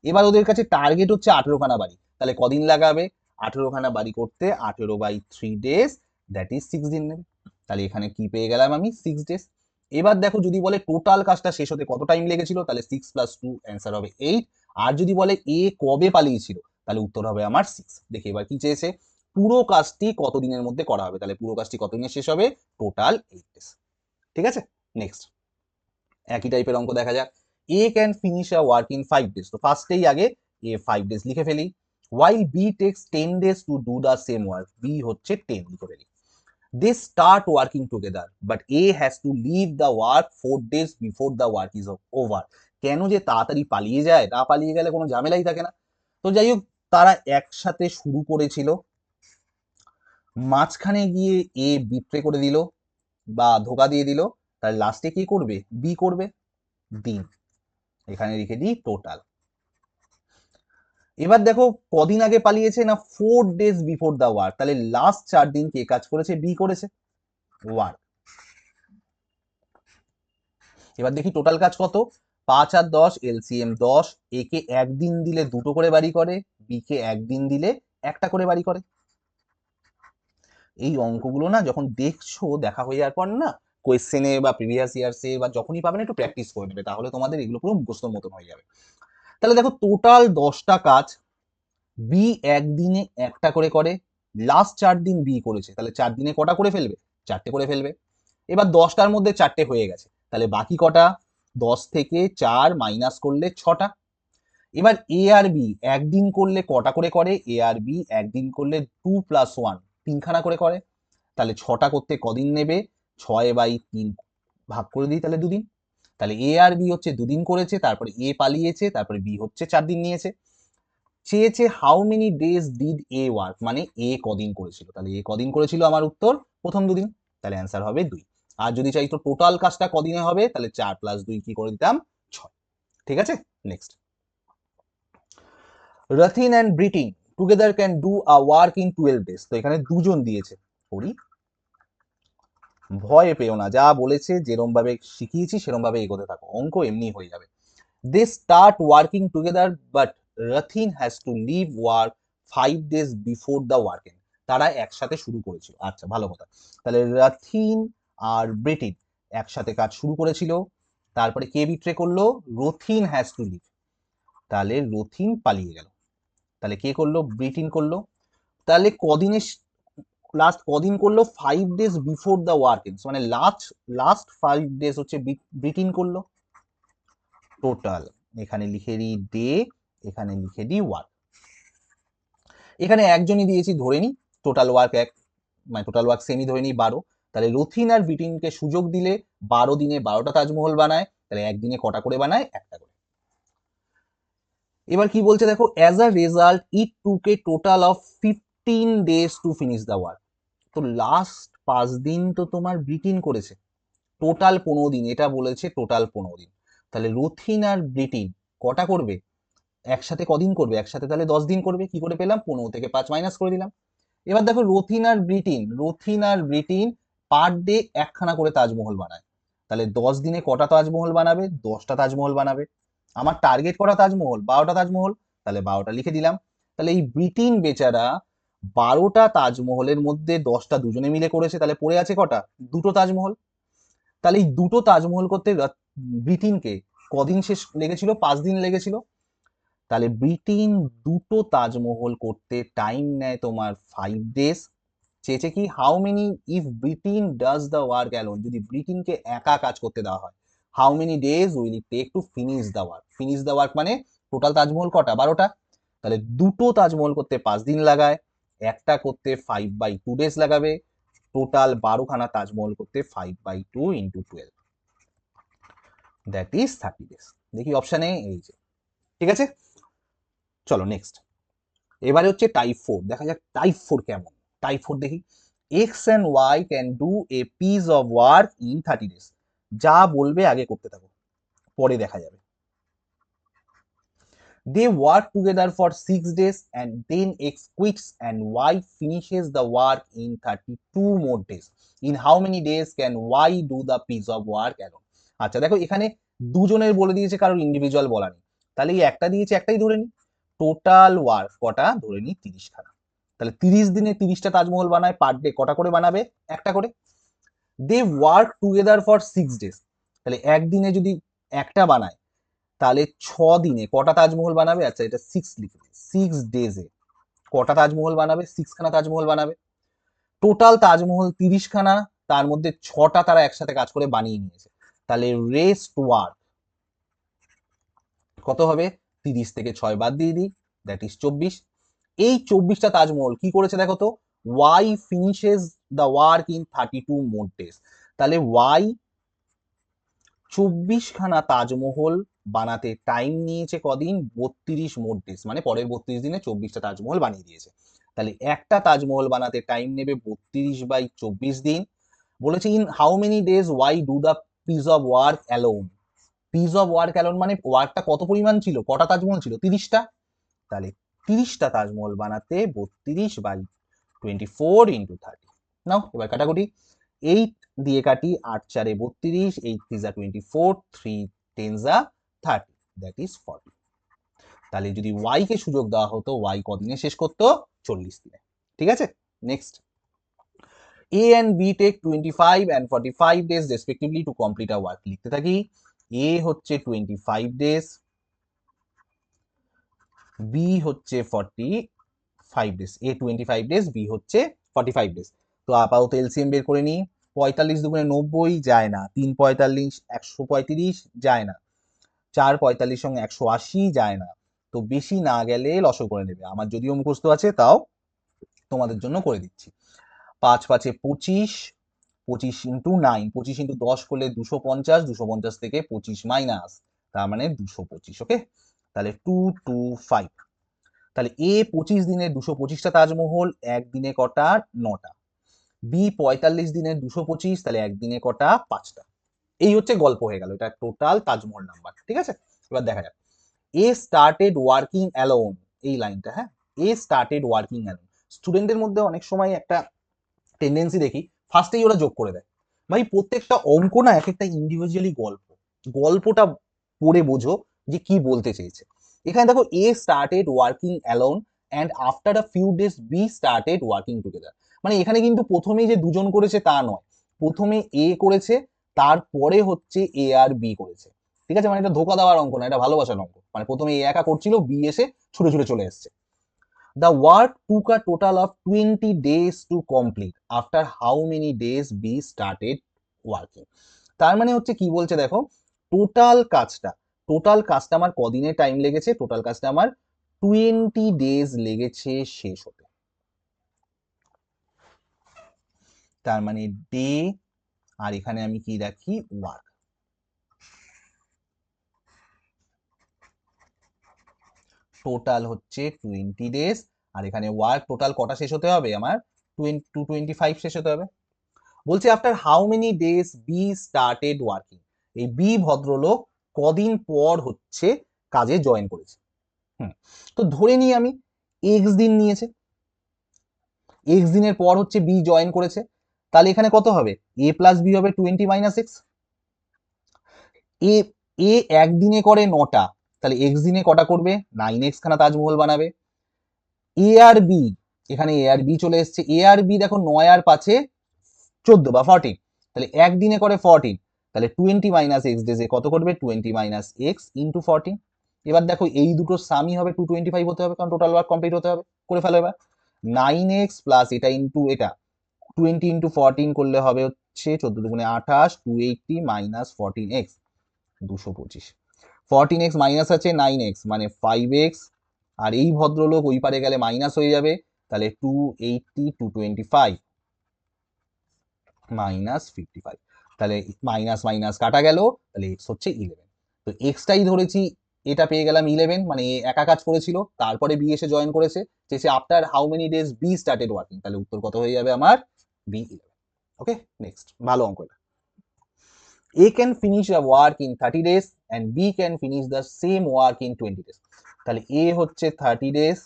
এবার ওদের কাছে টার্গেট হচ্ছে 18খানা বাড়ি, তাহলে কদিন লাগাবে? 18খানা বাড়ি করতে 18/3 days, দ্যাট ইজ 6 দিন নেবে। তাহলে এখানে কি পেয়ে গেলাম আমি? 6 days। এবার দেখো যদি বলে টোটাল কাজটা শেষ হতে কত টাইম লেগেছিল, তাহলে 6 + 2 অ্যান্সার হবে 8। আর যদি বলে এ কবে পালিয়েছিল, তাহলে উত্তর হবে আমার 6। দেখি এবার কি চেয়েছে, পুরো কাজটি কত দিনের মধ্যে করা হবে, তাহলে পুরো কাজটি কত দিনে শেষ হবে? Total 8 days। ঠিক আছে, নেক্সট একই টাইপের অঙ্ক দেখা যাক। A can finish a work in 5 days, তো ফার্স্টেই আগে এ 5 days লিখে ফেলি। while B takes 10 days to do the same work, B হচ্ছে 10 লিখে ফেলি। they start working together but A has to leave the work 4 days before the work is over। কেন যে তাড়াতাড়ি পালিয়ে যায়, না পালিয়ে গেলে কোনো ঝামেলাই থাকে না। তো যাই হোক, তারা একসাথে শুরু করেছিল, মাঝখানে গিয়ে এ বিট্রে করে দিল বা ধোকা দিয়ে দিল, তার লাস্টে কি করবে? বি করবে। দিন এখানে লিখে দিই টোটাল। এবার দেখো কদিন আগে পালিয়েছে না, 4 days বিফোর দ্য ওয়ার্ক, তাহলে লাস্ট 4 দিন কে কাজ করেছে? বি করেছে, ওয়ার্ক। এবার দেখি টোটাল কাজ কত, 5 আর 10 এলসিএম 10, এ কে একদিন দিলে দুটো করে বাড়ি করে, বি কে একদিন দিলে একটা করে বাড়ি করে। এই অঙ্কগুলো না যখন দেখছো, দেখা হয়ে যাওয়ার পর না কোয়েশ্চেনে বা প্রিভিয়াস ইয়ার্সে বা যখনই পাবেন একটু প্র্যাকটিস করে নেবে, তাহলে তোমাদের এগুলো পুরো মুখস্থর মতন হয়ে যাবে। তাহলে দেখো টোটাল 10টা কাজ বি একদিনে একটা করে করে, লাস্ট 4 দিন বি করেছে, তাহলে 4 দিনে কটা করে ফেলবে? 4টে করে ফেলবে। এবার 10টার মধ্যে 4টে হয়ে গেছে, তাহলে বাকি কটা? 10 থেকে 4 মাইনাস করলে 6টা। এবার এ আর বি একদিন করলে কটা করে করে? এ আর বি একদিন করলে 2 + 1 তিনখানা করে করে, তাহলে 6টা করতে কদিন নেবে? 6/3 ভাগ করে দিই, তাহলে 2 দিন। তাহলে এ আর বি হচ্ছে 2 দিন করেছে, তারপরে এ পালিয়েছে, তারপরে বি হচ্ছে 4 দিন নিয়েছে। চেয়েছে how many days did A work, মানে এ কদিন করেছিল, তাহলে এ কদিন করেছিল, আমার উত্তর প্রথম 2 দিন, তাহলে অ্যান্সার হবে 2। আর যদি চাইতো টোটাল কাজটা কদিনে হবে, তাহলে 4 + 2 কি করে দিতাম? 6। ঠিক আছে, next. Rathin and Britin together can do a work in 12 days. তো এখানে দুজন দিয়েছে, করি। ভয় পেও না, যা বলেছে যেরম ভাবে শিখিয়েছি সেরম ভাবে এগোতে থাকো, অঙ্ক এমনি হয়ে যাবে। They start working together but Rathin has to leave work 5 days before the working. তারা একসাথে শুরু করেছিল, আচ্ছা ভালো কথা। তাহলে রাথিন আর ব্রিটিন একসাথে কাজ শুরু করেছিল, তারপরে কে বিট্রে করলো? রথিন হ্যাজ টু লিভ, তাহলে রথিন পালিয়ে গেল, তাহলে কে করলো? ব্রিটিন করলো। তাহলে কদিনে লাস্ট কদিন করলো? 5 days বিফোর দ্য ওয়ার্কিং, মানে লাস্ট 5 days হচ্ছে ব্রিটিন করলো। টোটাল এখানে লিখে দিই ডে, এখানে লিখে দিই ওয়ার্ক। এখানে একজনই দিয়েছি, ধরে নি টোটাল ওয়ার্ক এক, মানে টোটাল ওয়ার্ক সেমি ধরে নিই 12। তাহলে রথিন আর ব্রিটিনকে সুযোগ দিলে 12 দিনে 12টা তাজমহল বানায়, তাহলে একদিনে কটা করে বানায়? একটা করে। এবার কি বলছে দেখো, as a result it took A total of 15 days two finish the work. তো লাস্ট 5 দিন তো তোমার ব্রিটিন করেছে, টোটাল 15 দিন, এটা বলেছে টোটাল 15 দিন। তাহলে রথিন আর ব্রিটিন কটা করবে? একসাথে কদিন করবে? একসাথে তাহলে 10 দিন করবে। কি করে পেলাম? 15 থেকে 5 মাইনাস করে দিলাম। এবার দেখো রথিন আর ব্রিটিন পার ডে একখানা করে তাজমহল বানায়, তাহলে 10 দিনে কটা তাজমহল বানাবে? 10টা তাজমহল বানাবে। আমার টার্গেট করা তাজমহল 12টা তাজমহল, তাহলে 12টা লিখে দিলাম। তাহলে এই ব্রিটিন বেচারা 12টা তাজমহলের মধ্যে 10টা দুজনে মিলে করেছে, তাহলে পড়ে আছে কটা? 2টো তাজমহল। তাহলে এই 2টো তাজমহল করতে ব্রিটিনকে কদিন শেষ লেগেছিল? 5 দিন লেগেছিল। তাহলে ব্রিটিন 2টো তাজমহল করতে টাইম নেয় তোমার 5 days। চেয়েছে কি how many if Britin does the work alone, যদি ব্রিটিনকে একা কাজ করতে দেওয়া হয়, how many days will it take to finish the work. Finish the work মানে টোটাল তাজমহল কটা? 12টা। তাহলে 2টো তাজমহল করতে 5 দিন লাগায়, একটা করতে 5/2 days লাগাবে, টোটাল 12খানা তাজমহল করতে 5/2 ইন্টু 12, দ্যাট ইজ 30 days। দেখি অপশানে এই যে, ঠিক আছে। চলো নেক্সট। এবারে হচ্ছে টাইপ 4, দেখা যাক টাইপ 4 কেমন। টাইপ 4 দেখি, X and Y can do a piece of work in 30 days। যা বলবে আগে করতে থাকো, পরে দেখা যাবে। They work together for 6 days and then X quits and Y finishes the work in 32 more days. In how many days can Y do the piece of work alone? আচ্ছা দেখো এখানে দুজনের বলে দিয়েছে, কারোর ইন্ডিভিজুয়াল বলা নেই, তাহলে এই একটা দিয়েছে একটাই ধরে নি। টোটাল ওয়ার্ক কটা? ধরে নি 30 খানা। তাহলে 30 দিনে 30টা তাজমহল বানায়, পার ডে কটা করে বানাবে? একটা করে। They work together for 6 days, তাহলে একদিনে যদি একটা বানায়, তাহলে 6 দিনে কটা তাজমহল বানাবে? আচ্ছা এটা 6 লিখবে, 6 ডেজে কটা তাজমহল বানাবে? 6 খানা তাজমহল বানাবে। টোটাল তাজমহল 30 খানা, তার মধ্যে 6টা তারা একসাথে কাজ করে বানিয়ে নিয়েছে, তাহলে রেস্ট ওয়ার্ক কত হবে? 30 থেকে 6 বাদ দিয়ে দিই, দ্যাট ইজ 24। এই 24টা তাজমহল কি করেছে দেখো তো, Y finishes the work in 32 more days. তাহলে ওয়াই 24 খানা তাজমহল বানাতে টাইম নিয়েছে কদিন? 32 মোর ডেজ, মানে পরের 32 দিনে 24টা তাজমহল বানিয়ে দিয়েছে। তাহলে একটা তাজমহল বানাতে টাইম নেবে 32/24 দিন। বলেছে in how many days why do the piece of work alone. Piece of work alone মানে ওয়ার্কটা কত পরিমাণ ছিল? কটা তাজমহল ছিল? 30টা। তাহলে 30টা তাজমহল বানাতে 32/24 ইন্টু 30। নাও এবার কাটাকুটি, 8 দিয়ে কাটি, 8 4 32, 8 3 24, 3 10 30, দ্যাট ইজ 40। তাহলে যদি ওয়াই কে সুযোগ দেওয়া হতো, ওয়াই কদিনে শেষ করতো? 40 দিনে। ঠিক আছে, next. A and B take 25 and 45 days respectively to complete a work। লিখতে থাকি, A হচ্ছে 25 days, B হচ্ছে 5 ডেজ, এ 25 ডেজ, বি হচ্ছে 45 ডেজ। তো আপাতত এলসিএম বের করে নিই। 45 দুগুণে 90 যায় না, 3 45 135 যায় না, 4 45 সঙ্গে 180 যায় না। তো বেশি না গেলে লসও করে নেবে, আমার যদিও মুখস্থ আছে তাও তোমাদের জন্য করে দিচ্ছি। 5 5 25, 25 ইন্টু 9, 25 ইন্টু 10 করলে 250, 250 থেকে 25 মাইনাস, তার মানে 225। ওকে, তাহলে 225। তাহলে এ 25 দিনের 225টা তাজমহল, একদিনে কটা? 9টা। বি 45 দিনের 225, তাহলে একদিনে কটা? 5টা। এই হচ্ছে গল্প হয়ে গেল, এটা টোটাল তাজমহল নাম্বার। ঠিক আছে, এবার দেখা যাক। এ স্টার্টেড ওয়ার্কিং অ্যালোন, এই লাইনটা, হ্যাঁ, এ স্টার্টেড ওয়ার্কিং অ্যালোন। স্টুডেন্টদের মধ্যে অনেক সময় একটা টেন্ডেন্সি দেখি, ফার্স্টেই ওরা যোগ করে দেয়। ভাই প্রত্যেকটা অঙ্ক না এক একটা ইন্ডিভিজুয়ালি গল্প, গল্পটা পড়ে বোঝো যে কি বলতে চেয়েছে। এখানে দেখো A started working alone and after a few days B started working together. মানে এখানে কিন্তু প্রথমেই যে দুজন করেছে তা নয়, প্রথমে এ করেছে, তারপরে হচ্ছে এ আর বি করেছে। ঠিক আছে, মানে এটা ধোকা দেওয়ার অঙ্ক না, এটা ভালোবাসার অঙ্ক। মানে প্রথমে এ একা করছিল, বি এসে ছুটে ছুটে চলে এসছে। The work took a total of 20 days to complete. After how many days B started working? তার মানে হচ্ছে কি বলছে দেখো, টোটাল কাজটা আমার কদিনে টাইম লেগেছে? টোটাল কাজটা আমার 20 ডেজ লেগেছে শেষ হতে। তার মানে ডে, আর এখানে আমি কি রাখি? ওয়ার্ক। টোটাল হচ্ছে 20 ডেজ, আর এখানে ওয়ার্ক টোটাল কটা শেষ হতে হবে আমার? 225 শেষ হতে হবে। বলছে after how many days B started working. এই বি ভদ্রলোক কদিন পর হচ্ছে কাজে জয়েন করেছে। তো ধরে নিই আমি এক্স দিন নিয়েছে, এক্স দিনের পর হচ্ছে বি জয়েন করেছে, তাহলে এখানে কত হবে? এ প্লাস বি হবে 20 মাইনাস এক্স। এ এ একদিনে করে 9টা, তাহলে এক্স দিনে কটা করবে? 9x খানা তাজমহল বানাবে। এ আর বি, এখানে এ আর বি চলে এসছে, এ আর বি দেখো 9 আর 5-এ 14 বা 14, তাহলে একদিনে করে 14, তাহলে 20 মাইনাস এক্স ডেজে কত করবে? 20 মাইনাস এক্স ইন্টু 14। এবার দেখো এই দুটোর সামই হবে 225 হতে হবে, কারণ টোটাল ওয়ার্ক কমপ্লিট হতে হবে। করে ফেলো এবার। 9x প্লাস এটা ইন্টু এটা, 20 ইন্টু 14 করলে হবে হচ্ছে 14 দুগুণে 28, 280 মাইনাস 14x, 225। 14x মাইনাস আছে 9x, মানে 5x, আর এই ভদ্রলোক ওই পারে গেলে মাইনাস হয়ে যাবে, তাহলে 280, 225 মাইনাস 55। তাহলে মাইনাস মাইনাস কাটা গেল, তাহলে এক্স হচ্ছে 11। তো এক্সটাই ধরেছি, এটা পেয়ে গেলাম 11, মানে একা কাজ করেছিল, তারপরে বি এসে জয়েন করেছে, চেয়েছে after how many days B started working, তাহলে উত্তর কত হয়ে যাবে আমার? বি 11। ওকে, নেক্সট ভালো অঙ্ক এটা। A can finish a work in 30 days and B can finish the same work in 20 days. তাহলে A হচ্ছে 30 days,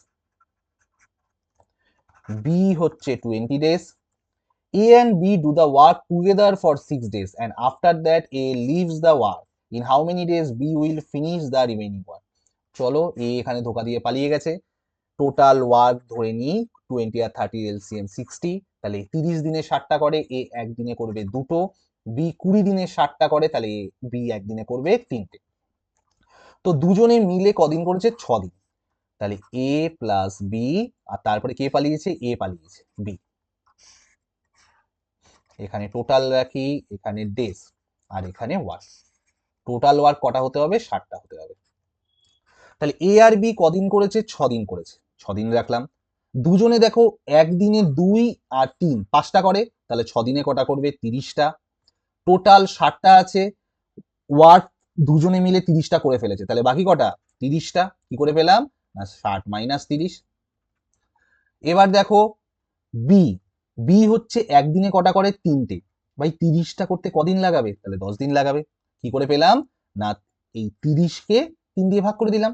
B হচ্ছে 20 days. A and B do the work together for 6 days and after that A leaves the work. In how many days B will finish the remaining work? চলো, A এখানে ধোকা দিয়ে পালিয়ে গেছে। Total work ধরে নিই 20 আর 30 LCM 60, তাহলে 30 দিনে 60টা করে, এ একদিনে করবে দুটো। বি 20 দিনে 60টা করে, তাহলে বি একদিনে করবে 3টে। তো দুজনে মিলে কদিন করেছে? 6 দিন। তাহলে এ প্লাস বি, আর তারপরে কে পালিয়েছে? এ পালিয়েছে, বি। এখানে টোটাল রাখি, এখানে ডেজ, আর এখানে ওয়ার্ক। টোটাল ওয়ার্ক কটা হতে হবে? 60টা হতে হবে। তাহলে এ আর বি কদিন করেছে? 6 দিন করেছে, 6 দিন রাখলাম। দুজনে দেখো একদিনে 2 আর 3 5টা করে, তাহলে 6 দিনে কটা করবে? 30টা। টোটাল 60টা আছে, ওয়ার্ক দুজনে মিলে 30টা করে ফেলেছে, তাহলে বাকি কটা? 30টা। কি করে পেলাম? না 60 মাইনাস 30। এবার দেখো বি, বি হচ্ছে একদিনে কটা করে? 3টে। ভাই 30টা করতে কদিন লাগাবে? তাহলে 10 দিন লাগাবে। কি করে পেলাম? না এই 30কে 3 দিয়ে ভাগ করে দিলাম।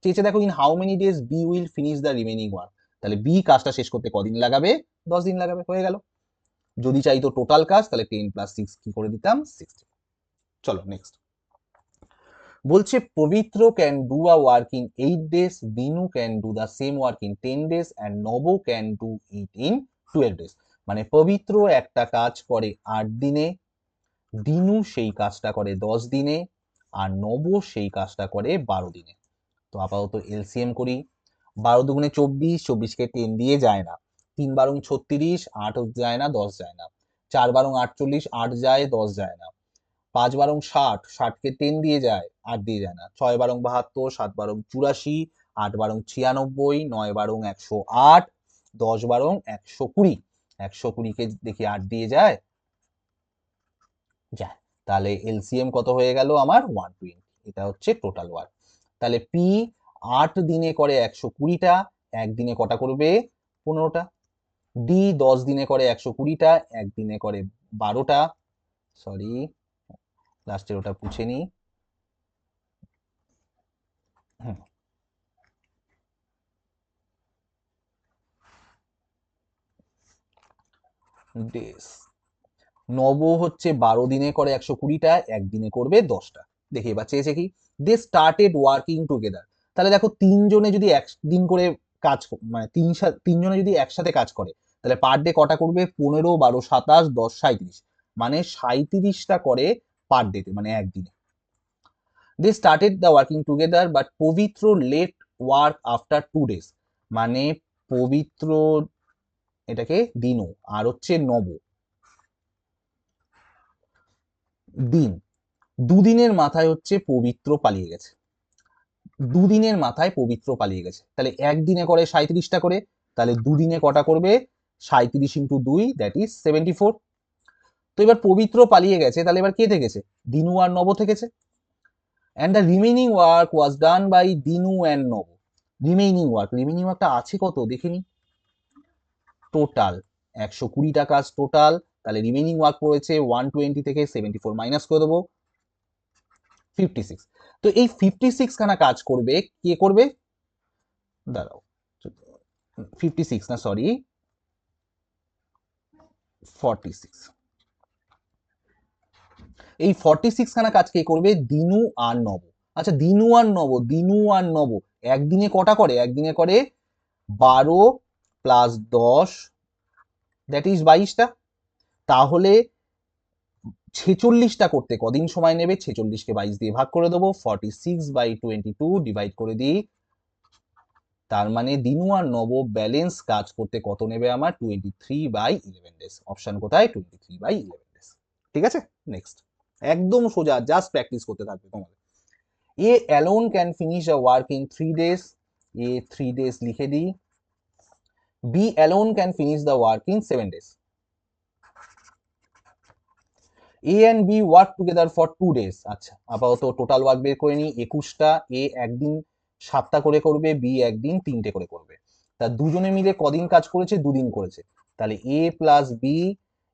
চেয়েছে দেখো in how many days B will finish the remaining work, তাহলে বি কাজটা শেষ করতে কদিন লাগাবে? 10 দিন লাগাবে, হয়ে গেল। যদি চাইতো টোটাল কাজ, তাহলে 10 প্লাস 6 কি করে দিতাম? 60। চলো নেক্সট। বলছে Pabitra can do a work in 8 days, Dinu can do the same work in 10 days and Nabo can do it in 12 days. মানে পবিত্র একটা কাজ করে 8 দিনে, দিনু সেই কাজটা করে 10 দিনে, আর নব সেই কাজটা করে 12 দিনে। তো আপাতত এলসিএম করি। 12 দুগুণে 24, 24কে 10 দিয়ে যায় না। 3 বারং 36, 8 যায় না, 10 যায় না। 4 বারং 48, 8 যায়, 10 যায় না। 5 বারং 60, 60কে 10 দিয়ে যায়, 8 দিয়ে যায় না। 6 বারং 72, 7 বারং 84, 8 বারং 96, 9 বারং 108, 10 বারং 120। 120কে দেখি 8 দিয়ে যায়, যায়। তাহলে এলসিএম কত হয়ে গেল আমার 120। এটা হচ্ছে টোটাল ওয়ার্ক। তাহলে পি 8 দিনে করে 120টা, একদিনে কটা করবে 15টা। ডি 10 দিনে করে 120টা, একদিনে করে 12টা। সরি, লাস্টের ওটা পুছে নি। ডেস নব হচ্ছে 12 দিনে করে 120টা, একদিনে করবে 10টা। দেখি এবার চেয়েছে কি, দে স্টার্টেড ওয়ার্কিং টুগেদার। তাহলে দেখো তিনজনে যদি একদিন করে কাজ মানে তিনজনে যদি একসাথে কাজ করে, তাহলে পার ডে কটা করবে? 15, 12, 27, 10, 37, মানে 37টা করে পার ডেতে, মানে একদিনে। They started the working together but Pabitra left work after 2 days, মানে পবিত্র এটাকে দিনু আর হচ্ছে নব দিন, দুদিনের মাথায় হচ্ছে পবিত্র পালিয়ে গেছে। দুদিনের মাথায় পবিত্র পালিয়ে গেছে, তাহলে একদিনে করে 37টা করে, তাহলে দুদিনে কটা করবে? 37 ইন্টু 2, দ্যাট ইজ 74। তো এবার পবিত্র পালিয়ে গেছে, তাহলে এবার কে থেকেছে? দিনু আর নব থেকেছে। And the remaining work was done by Dinu and Naba. Remaining ওয়ার্কটা আছে কত দেখে নি। টোটাল 120টা কাজ টোটাল, তাহলে রিমেইনিং ওয়ার্ক পড়েছে 120 থেকে 74 মাইনাস করে দেবো 56। তো এই 56 খানা কাজ করবে কে করবে? দাঁড়াও, 56 না, সরি 46। এই 46 খানা কাজ কে করবে? দিনু আর নব। আচ্ছা, দিনু আর নব একদিনে কটা করে? একদিনে করে 12 প্লাস 10, দ্যাট ইজ 22টা। তাহলে 46টা করতে কদিন সময় নেবে? 46কে 22 দিয়ে ভাগ করে দেবো, 46/22 ডিভাইড করে দিই। তার মানে দিনু আর নব ব্যালেন্স কাজ করতে কত নেবে আমার? 23/11 ডেজ। অপশন কোথায়? 23/11 ডেজ। ঠিক আছে, নেক্সট। একদম সোজা, জাস্ট প্র্যাকটিস করতে থাকবে তোমাদের। A alone can finish a work in 3 days, A 3 days লিখে দিই। B alone can finish the work in 7 days। A and B work together for 2 days। আচ্ছা, আপাতত টোটাল ওয়ার্ক বের করে নিই। 21টা, এ একদিন 7টা করে করবে, বি একদিন 3টে করে করবে। তা দুজনে মিলে কদিন কাজ করেছে? 2 দিন করেছে। তাহলে এ প্লাস বি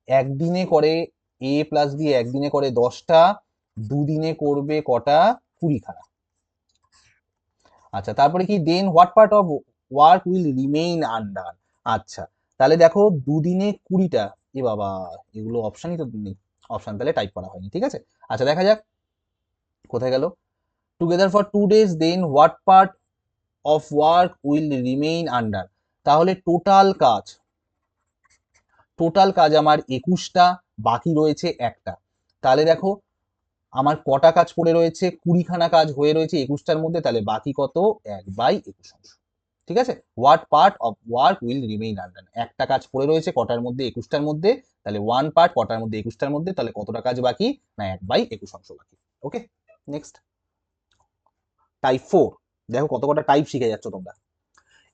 একদিনে করে, এ প্লাস বি একদিনে করে 10টা, দুদিনে করবে কটা? 20খানা। আচ্ছা, তারপরে কি, then what part of work will remain undone. আচ্ছা, তাহলে দেখো দুদিনে 20টা, এ বাবা, এগুলো অপশনই তো নেই, অপশন তাহলে টাইপ করা হয়নি। ঠিক আছে, আচ্ছা দেখা যাক কোথায় গেল। Together for 2 days, then what part of work will remain under. তাহলে টোটাল কাজ আমার 21টা, বাকি রয়েছে একটা। তাহলে দেখো আমার কটা কাজ পড়ে রয়েছে? 20খানা কাজ হয়ে রয়েছে 21টার মধ্যে, তাহলে বাকি কত? 1/21 অংশ। ঠিক আছে, what part of work will remain undone, একটা কাজ পড়ে রয়েছে কটার মধ্যে? 21টার মধ্যে, তাহলে 1 পার্ট কটার মধ্যে? 21টার মধ্যে, তাহলে কতটা কাজ বাকি? না, 1/21 অংশ বাকি। ওকে, নেক্সট। টাইপ 4, দেখো কত কটা টাইপ শিখে যাচ্ছ তোমরা।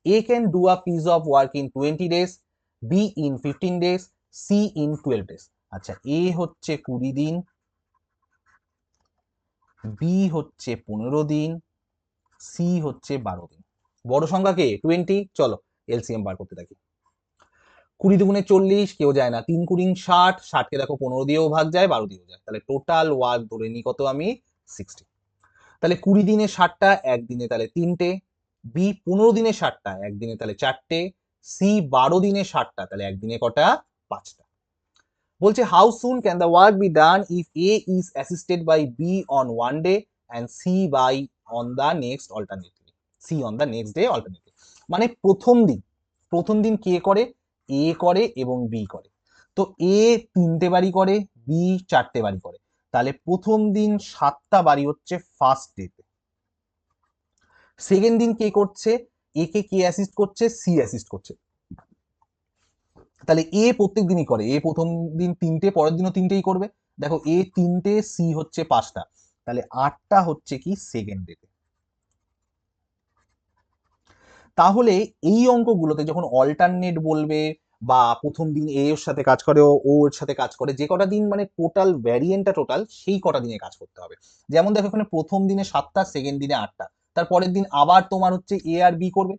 A can do a piece of work in 20 days, B in 15 days, C in 12 days। আচ্ছা, এ হচ্ছে 20 দিন, বি হচ্ছে 15 দিন, সি হচ্ছে 12 দিন। বড় সংখ্যা কে? 20। চলো এলসিএম বার করতে থাকি। 20 দুগুণে 40, কেউ যায় না। 3 কুড়ি 60, 60কে দেখো 15 দিয়েও ভাগ যায়, 12 দিয়েও যায়। তাহলে টোটাল ওয়ার্ক ধরে নি কত আমি? 60। তাহলে 20 দিনে 60টা, একদিনে তাহলে 3টে। বি 15 দিনে 60টা, একদিনে তাহলে 4টে। সি 12 দিনে 60টা, তাহলে একদিনে কটা? 5টা। বলছে how soon can the work be done if A is assisted by B on 1 day and C by on the next alternately, C on the next day alternately. মানে প্রথম দিন কে করে? এ করে এবং বি করে। তো এ 3টে বাড়ি করে, বি 4টে বাড়ি করে, তাহলে প্রথম দিন 7টা বাড়ি হচ্ছে ফার্স্ট ডেতে। সেকেন্ড দিন কে করছে? এ কে কে অ্যাসিস্ট করছে, সি অ্যাসিস্ট করছে। তাহলে এ প্রত্যেক দিনই করে, এ প্রথম দিন 3টে, পরের দিনও 3টেই করবে। দেখো এ 3টে, সি হচ্ছে 5টা, তাহলে 8টা হচ্ছে কি সেকেন্ড ডেতে। তাহলে এই অঙ্কগুলোতে যখন অল্টারনেট বলবে বা প্রথম দিন এ এর সাথে কাজ করে, ও এর সাথে কাজ করে, যে কটা দিন মানে টোটাল ভ্যারিয়েন্টটা টোটাল সেই কটা দিনে কাজ করতে হবে। যেমন দেখো এখানে প্রথম দিনে 7টা, সেকেন্ড দিনে 8টা, তারপরের দিন আবার তোমার হচ্ছে এ আর বি করবে,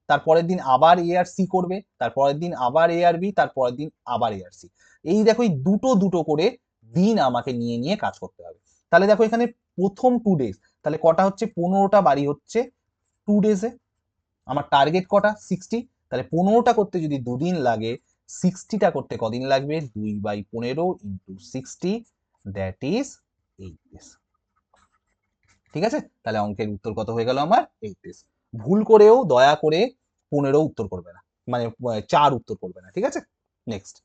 তারপরের দিন আবার এ আর সি করবে, তারপরের দিন আবার এ আর বি, তারপরের দিন আবার এ আর সি। এই দেখো এই দুটো দুটো করে দিন আমাকে নিয়ে নিয়ে কাজ করতে হবে। তাহলে দেখো এখানে প্রথম 2 ডেজ, তাহলে কটা হচ্ছে 15টা বাড়ি হচ্ছে 2 ডেজে। আমার টার্গেট কটা 60, তাহলে 15টা করতে যদি 2 দিন লাগে, 60টা করতে কদিন লাগবে 2/15 ইন্টু 60, দ্যাট ইজ 8 ডেজ। ঠিক আছে, তাহলে অঙ্কের উত্তর কত হয়ে গেল আমার 8 ডেজ। ভুল করেও দয়া করে 15 উত্তর করবে না, মানে 4 উত্তর করবে না, ঠিক আছে। Next,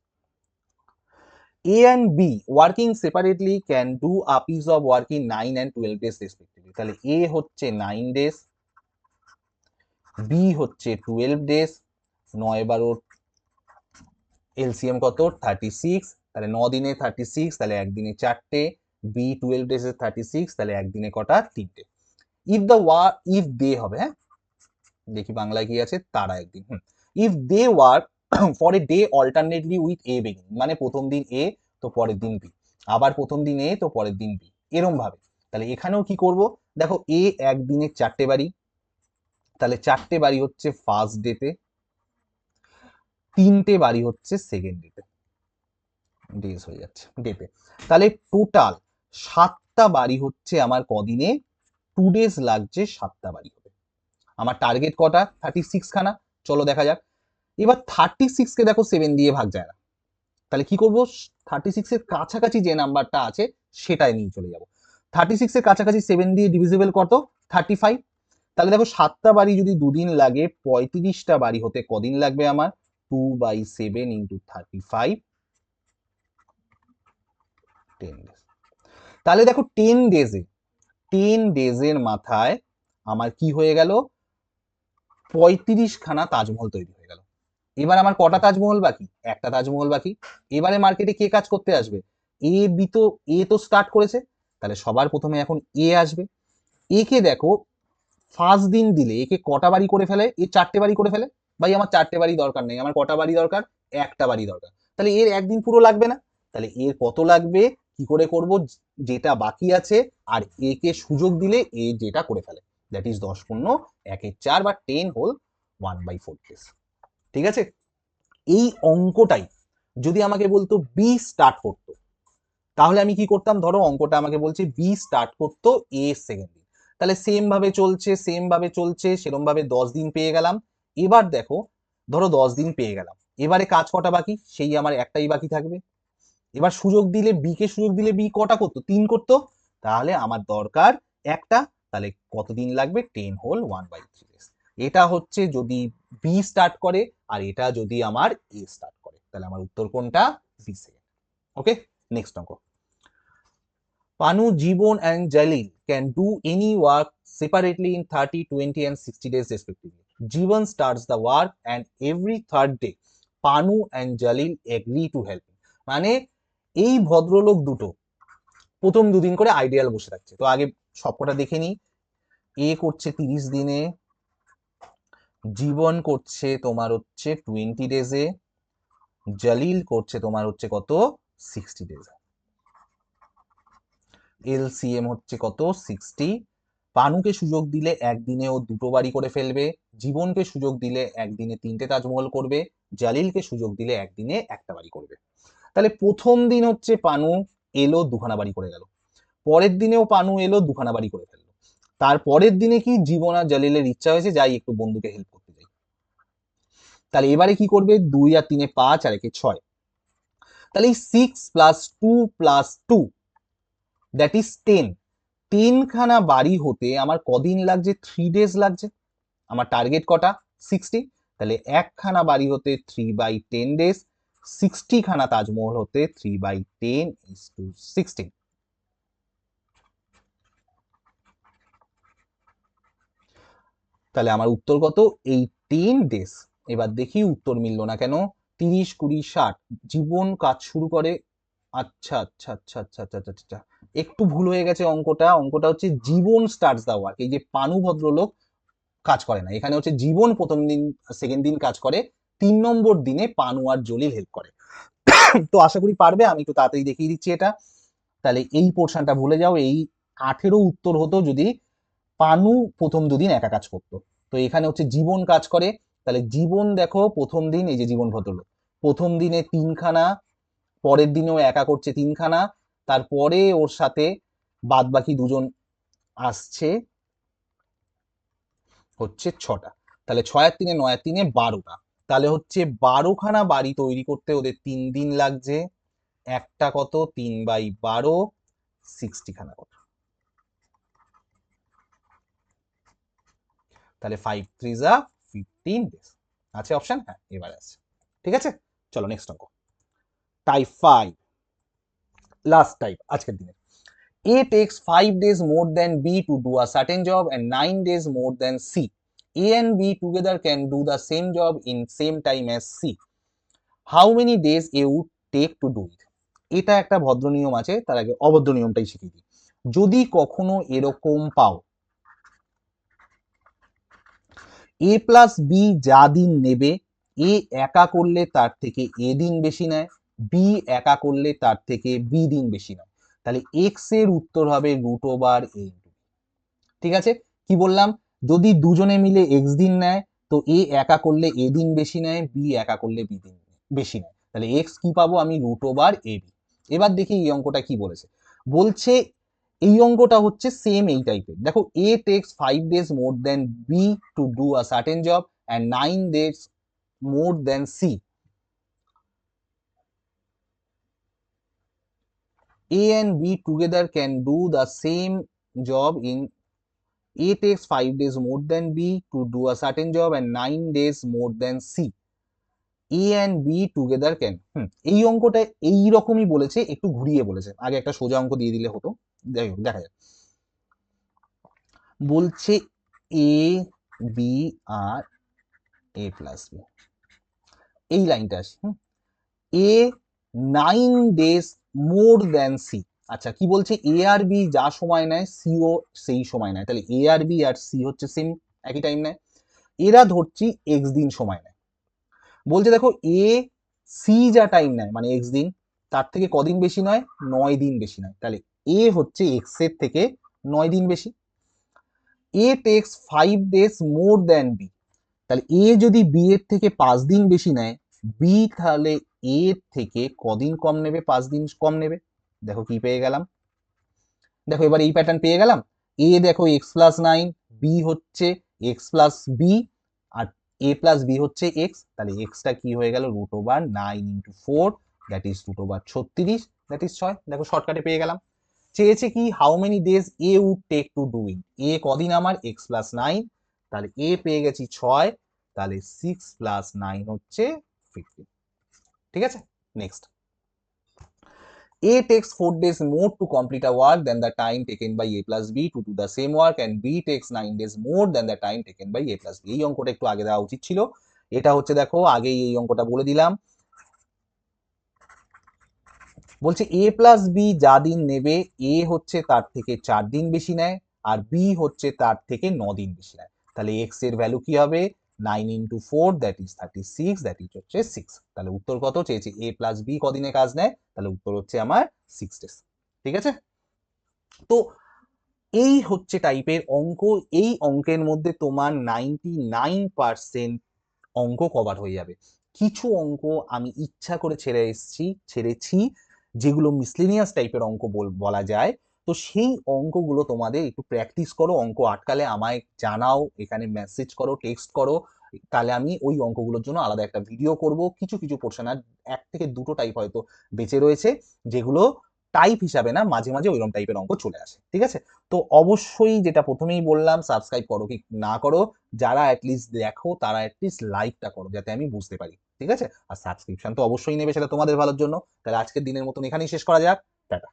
A and B working separately can do a piece of work in 9 and 12 days respectively. তাহলে A হচ্ছে 9 ডেজ, B হচ্ছে 12 ডেজ, 9 12 এলসিএম কত 36, তাহলে 9 দিনে 36, তাহলে একদিনে 4টে, B 12 ডেজে 36, তাহলে একদিনে কটা 3টে। ইফ দে হবে, হ্যাঁ দেখি বাংলায় কি আছে, তারা একদিন। If they work for a day alternately with A beginning, মানে প্রথম দিন এ তো পরের দিন বি, আবার প্রথম দিন এ তো পরের দিন বি, এরম ভাবে। তাহলে এখানেও কি করব, দেখো এ একদিনে 4টে বাড়ি, তাহলে 4টে বাড়ি হচ্ছে ফার্স্ট ডেতে, 3টে বাড়ি হচ্ছে সেকেন্ড ডেতে, ডেজ হয়ে যাচ্ছে ডেতে। তাহলে টোটাল 7টা বাড়ি হচ্ছে আমার কদিনে, 2 ডেজ লাগছে 7টা বাড়ি হবে। আমার টার্গেট কটা 36 খানা, চলো দেখা যাক। এবার 36 কে দেখো 7 দিয়ে ভাগ যায় না, তাহলে কি করব, 36 এর কাছাকাছি যে নাম্বারটা আছে সেটাই নিয়ে চলে যাব। 36 এর কাছাকাছি 7 দিয়ে ডিভিজিবল কত 35, তাহলে দেখো 7টা বাড়ি যদি 2 দিন লাগে, 35টা বাড়ি হতে কদিন লাগবে আমার 2/7 ইন্টু 35, 10 ডেজ। তাহলে দেখো 10 ডেজের মাথায় আমার কি হয়ে গেল, 35 খানা তাজমহল তৈরি হয়ে গেল। এবার আমার কটা তাজমহল বাকি, একটা তাজমহল বাকি। এবারে মার্কেটে কে কাজ করতে আসবে, এ তো স্টার্ট করেছে, তাহলে সবার প্রথমে এখন এ আসবে। এ কে দেখো ফার্স্ট দিন দিলে একে কটা বাড়ি করে ফেলে, এ 4টে বাড়ি করে ফেলে। ভাই আমার 4টে বাড়ি দরকার নেই, আমার কটা বাড়ি দরকার, একটা বাড়ি দরকার। তাহলে এর একদিন পুরো লাগবে না, তাহলে এর কত লাগবে, কি করে করব, যেটা বাকি আছে আর এ কে সুযোগ দিলে এ যেটা করে ফেলে, দ্যাট ইজ 10 15 1 4 বা 10 হোল 1/4 ডেজ। ঠিক আছে, এই অঙ্কটাই যদি আমাকে বলতো বি স্টার্ট করতো, তাহলে আমি কি করতাম, ধরো অঙ্কটা আমাকে বলছে বি স্টার্ট করতো এ সেকেন্ড দিন, তাহলে সেম ভাবে চলছে সেরকম ভাবে 10 দিন পেয়ে গেলাম। এবার দেখো ধরো 10 দিন পেয়ে গেলাম, এবারে কাজ কটা বাকি, সেই আমার একটাই বাকি থাকবে। এবার সুযোগ দিলে বি কে সুযোগ দিলে বি কটা করতো 3 করতো, তাহলে আমার দরকার একটা, তাহলে কতদিন লাগবে 10 হোল 1/3। এটা হচ্ছে যদি বি স্টার্ট করে, আর এটা যদি আমার এ স্টার্ট করে, তাহলে আমার উত্তর কোনটা, বি সেকেন্ড। ওকে, নেক্সট অঙ্ক। Panu, Jeevan and Jalil can do any work separately in 30, 20 and 60 days respectively. Jeevan starts the work and every third day Panu and Jalil agree to help him. মানে এই ভদ্রলোক দুটো প্রথম 2 দিন করে ideal বসে থাকছে। তো আগে সবকটা দেখে নিই। এ করছে 30 দিনে, জীবন করছে তোমার হচ্ছে 20 ডেজে, জালিল করছে তোমার হচ্ছে কত 60 ডেজে। এলসিএম হচ্ছে কত 60। পানুকে সুযোগ দিলে একদিনে ও 2টো বাড়ি করে ফেলবে, জীবনকে সুযোগ দিলে একদিনে 3টে তাজমহল করবে, জালিলকে সুযোগ দিলে একদিনে একটা বাড়ি করবে। তাহলে প্রথম দিন হচ্ছে পানু এলো 2খানা বাড়ি করে গেল, পরের দিনেও পানু এলো 2খানা বাড়ি করে ফেললো, তারপরের দিনে কি জীবন আর জালিলের ইচ্ছা হয়েছে যাই একটু বন্ধুকে হেল্প করতে যাই। তাহলে এবারে কি করবে, 2 আর 3 5 আর 1 6, তাহলে এই 6 + 2 + 2 দ্যাট ইজ 10। 10 খানা বাড়ি হতে আমার কদিন লাগছে, 3 ডেজ লাগছে। আমার টার্গেট কটা 60, তাহলে একখানা বাড়ি হতে 3/10 ডেজ, 60 খানা তাজমহল হতে 3/10 is to 16। তাহলে আমার উত্তর কত? 18 ডেজ। এবার দেখি উত্তর মিললো না কেন। 30, 20, 60 জীবন কাজ শুরু করে। আচ্ছা আচ্ছা আচ্ছা আচ্ছা আচ্ছা আচ্ছা আচ্ছা, একটু ভুল হয়ে গেছে অঙ্কটা। অঙ্কটা হচ্ছে জীবন স্টার্টস দা ওয়ার্ক। এই যে পানু ভদ্রলোক কাজ করে না, এখানে হচ্ছে জীবন প্রথম দিন সেকেন্ড দিন কাজ করে, 3 নম্বর দিনে পানু আর জলিল হেল্প করে। তো আশা করি পারবে, আমি একটু তাড়াতাড়ি দেখিয়ে দিচ্ছি এটা। তাহলে এই পোর্শনটা ভুলে যাও। এই 18 উত্তর হতো যদি পানু প্রথম দুদিন একা কাজ করতো। তো এখানে হচ্ছে জীবন কাজ করে। তাহলে জীবন দেখো প্রথম দিন, এই যে জীবন ভদ্রলোক প্রথম দিনে 3খানা, পরের দিনেও একা করছে 3খানা, তারপরে ওর সাথে বাদ বাকি দুজন আসছে হচ্ছে 6টা। তাহলে 6 আর 3 9 আর 3 12টা। তাহলে হচ্ছে 12খানা বাড়ি তৈরি করতে ওদের 3 দিন লাগছে। একটা কত? 3/12, 60খানা কত? তাহলে 5 3 যা 15 ডেজ। আছে অপশন? হ্যাঁ, এবার আছে। ঠিক আছে, চলো নেক্সট অঙ্ক। টাইপ 5, লাস্ট টাইপ আজকের দিনে। A takes 5 days more than B to do a certain job and 9 days more than C. A and B together can do the same job in same time as C. How many days A would take to do it? এটা একটা ভদ্র নিয়ম আছে, তার আগে অভদ্র নিয়মটাই শিখিয়ে দিই। যদি কখনো এরকম পাও, A প্লাস বি যা দিন নেবে, এ একা করলে তার থেকে এ দিন বেশি নেয়, বি একা করলে তার থেকে বি দিন বেশি নেয়, তাহলে এক্স এর উত্তর হবে √A। ঠিক আছে, কি বললাম? যদি দুজনে মিলে এক্স দিন নেয়, তো এ একা করলে এ দিন বেশি নেয়, বি একা করলে বি দিন বেশি নেয়, তাহলে এক্স কি পাবো আমি? √AB। এবার দেখি এই অঙ্কটা কি বলেছে। বলছে এই অঙ্কটা হচ্ছে সেম এই টাইপের। দেখো, A takes 5 days more than B to do a certain job and 9 days more than C. A and B together can do the same job in A takes 5 days more than B to do a certain job and 9 days more than C. A and B together can, এই অঙ্কটা এই রকমই বলেছে, একটু ঘুরিয়ে বলেছে। আগে একটা সোজা অঙ্ক দিয়ে দিলে হতো। যাই হোক, দেখা যাক। বলছে A B R A plus B, এই লাইনটা আসি। এ 9 days মোর দ্যান সি। আচ্ছা, কি বলছে? এ আর বি যা সময় নেয় সিও সেই সময় নেয়, তাহলে এ আর বি আর সি হচ্ছে সেম, একই টাইম নেয়। এরা ধরছি এক্স দিন সময় নেয়। বলছে দেখো, এ সি যা টাইম নেয় মানে এক্স দিন, তার থেকে কদিন বেশি নয়? 9 দিন বেশি নয়, তাহলে এ হচ্ছে এক্স এর থেকে 9 দিন বেশি। A takes 5 days more than B, তাহলে এ যদি বি এর থেকে 5 দিন বেশি নেয়, বি তাহলে এ থেকে কদিন কম নেবে? 5 দিন কম নেবে। দেখো কি পেয়ে গেলাম। দেখো এবার এই প্যাটার্ন পেয়ে গেলাম। এ দেখো x+9, বি হচ্ছে x+b, আর a প্লাস বি হচ্ছে এক্স, তাহলে এক্সটা কি হয়ে গেল? √9 × 4, দ্যাট ইজ √36, দ্যাট ইজ 6। দেখো শর্টকাটে পেয়ে গেলাম। চেয়েছে কি? How many days A would take to do it. A কদিন আমার? x+9, তাহলে এ পেয়ে গেছি 6, তাহলে 6+9 হচ্ছে 15। ঠিক আছে, next. A takes 4 days more to complete a work than the time taken by A plus B to do the same work and B takes 9 days more than the time taken by A plus B. এই অঙ্কটা একটু আগে দেওয়া উচিত ছিল। এটা হচ্ছে দেখো আগেই এই অঙ্কটা বলে দিলাম। বলছে A প্লাস বি যা দিন নেবে, এ হচ্ছে তার থেকে 4 দিন বেশি নেয় আর বি হচ্ছে তার থেকে 9 দিন বেশি নেয়, তাহলে এক্স এর ভ্যালু কি হবে? 9 × 4, দ্যাট ইজ 36, দ্যাট ইজ হচ্ছে 6। তাহলে উত্তর কত চেয়েছে? এ প্লাস বি কদিনে কাজ নেয়, তাহলে উত্তর হচ্ছে আমার 6 ডেজ। ঠিক আছে, তো এই হচ্ছে টাইপের অঙ্ক। এই অঙ্কের মধ্যে তোমার 99% অঙ্ক কভার হয়ে যাবে। কিছু অঙ্ক আমি ইচ্ছা করে ছেড়েছি, যেগুলো মিসলেনিয়াস টাইপের অঙ্ক বলা যায়। তো সেই অঙ্কগুলো তোমাদের একটু প্র্যাকটিস করো। অঙ্ক আটকালে আমায় জানাও, এখানে মেসেজ করো, টেক্সট করো, তাহলে আমি ওই অঙ্কগুলোর জন্য আলাদা একটা ভিডিও করব। কিছু কিছু পোর্শন, আর 1 থেকে 2টো টাইপ হয়তো বেঁচে রয়েছে, যেগুলো টাইপ হিসাবে না, মাঝে মাঝে ওইরকম টাইপের অঙ্ক চলে আসে। ঠিক আছে, তো অবশ্যই যেটা প্রথমেই বললাম, সাবস্ক্রাইব করো কি না করো, যারা অ্যাটলিস্ট দেখো তারা অ্যাটলিস্ট লাইকটা করো, যাতে আমি বুঝতে পারি। ঠিক আছে, আর সাবস্ক্রিপশন তো অবশ্যই নেবে, সেটা তোমাদের ভালোর জন্য। তাহলে আজকের দিনের মতন এখানেই শেষ করা যাক। টাটা।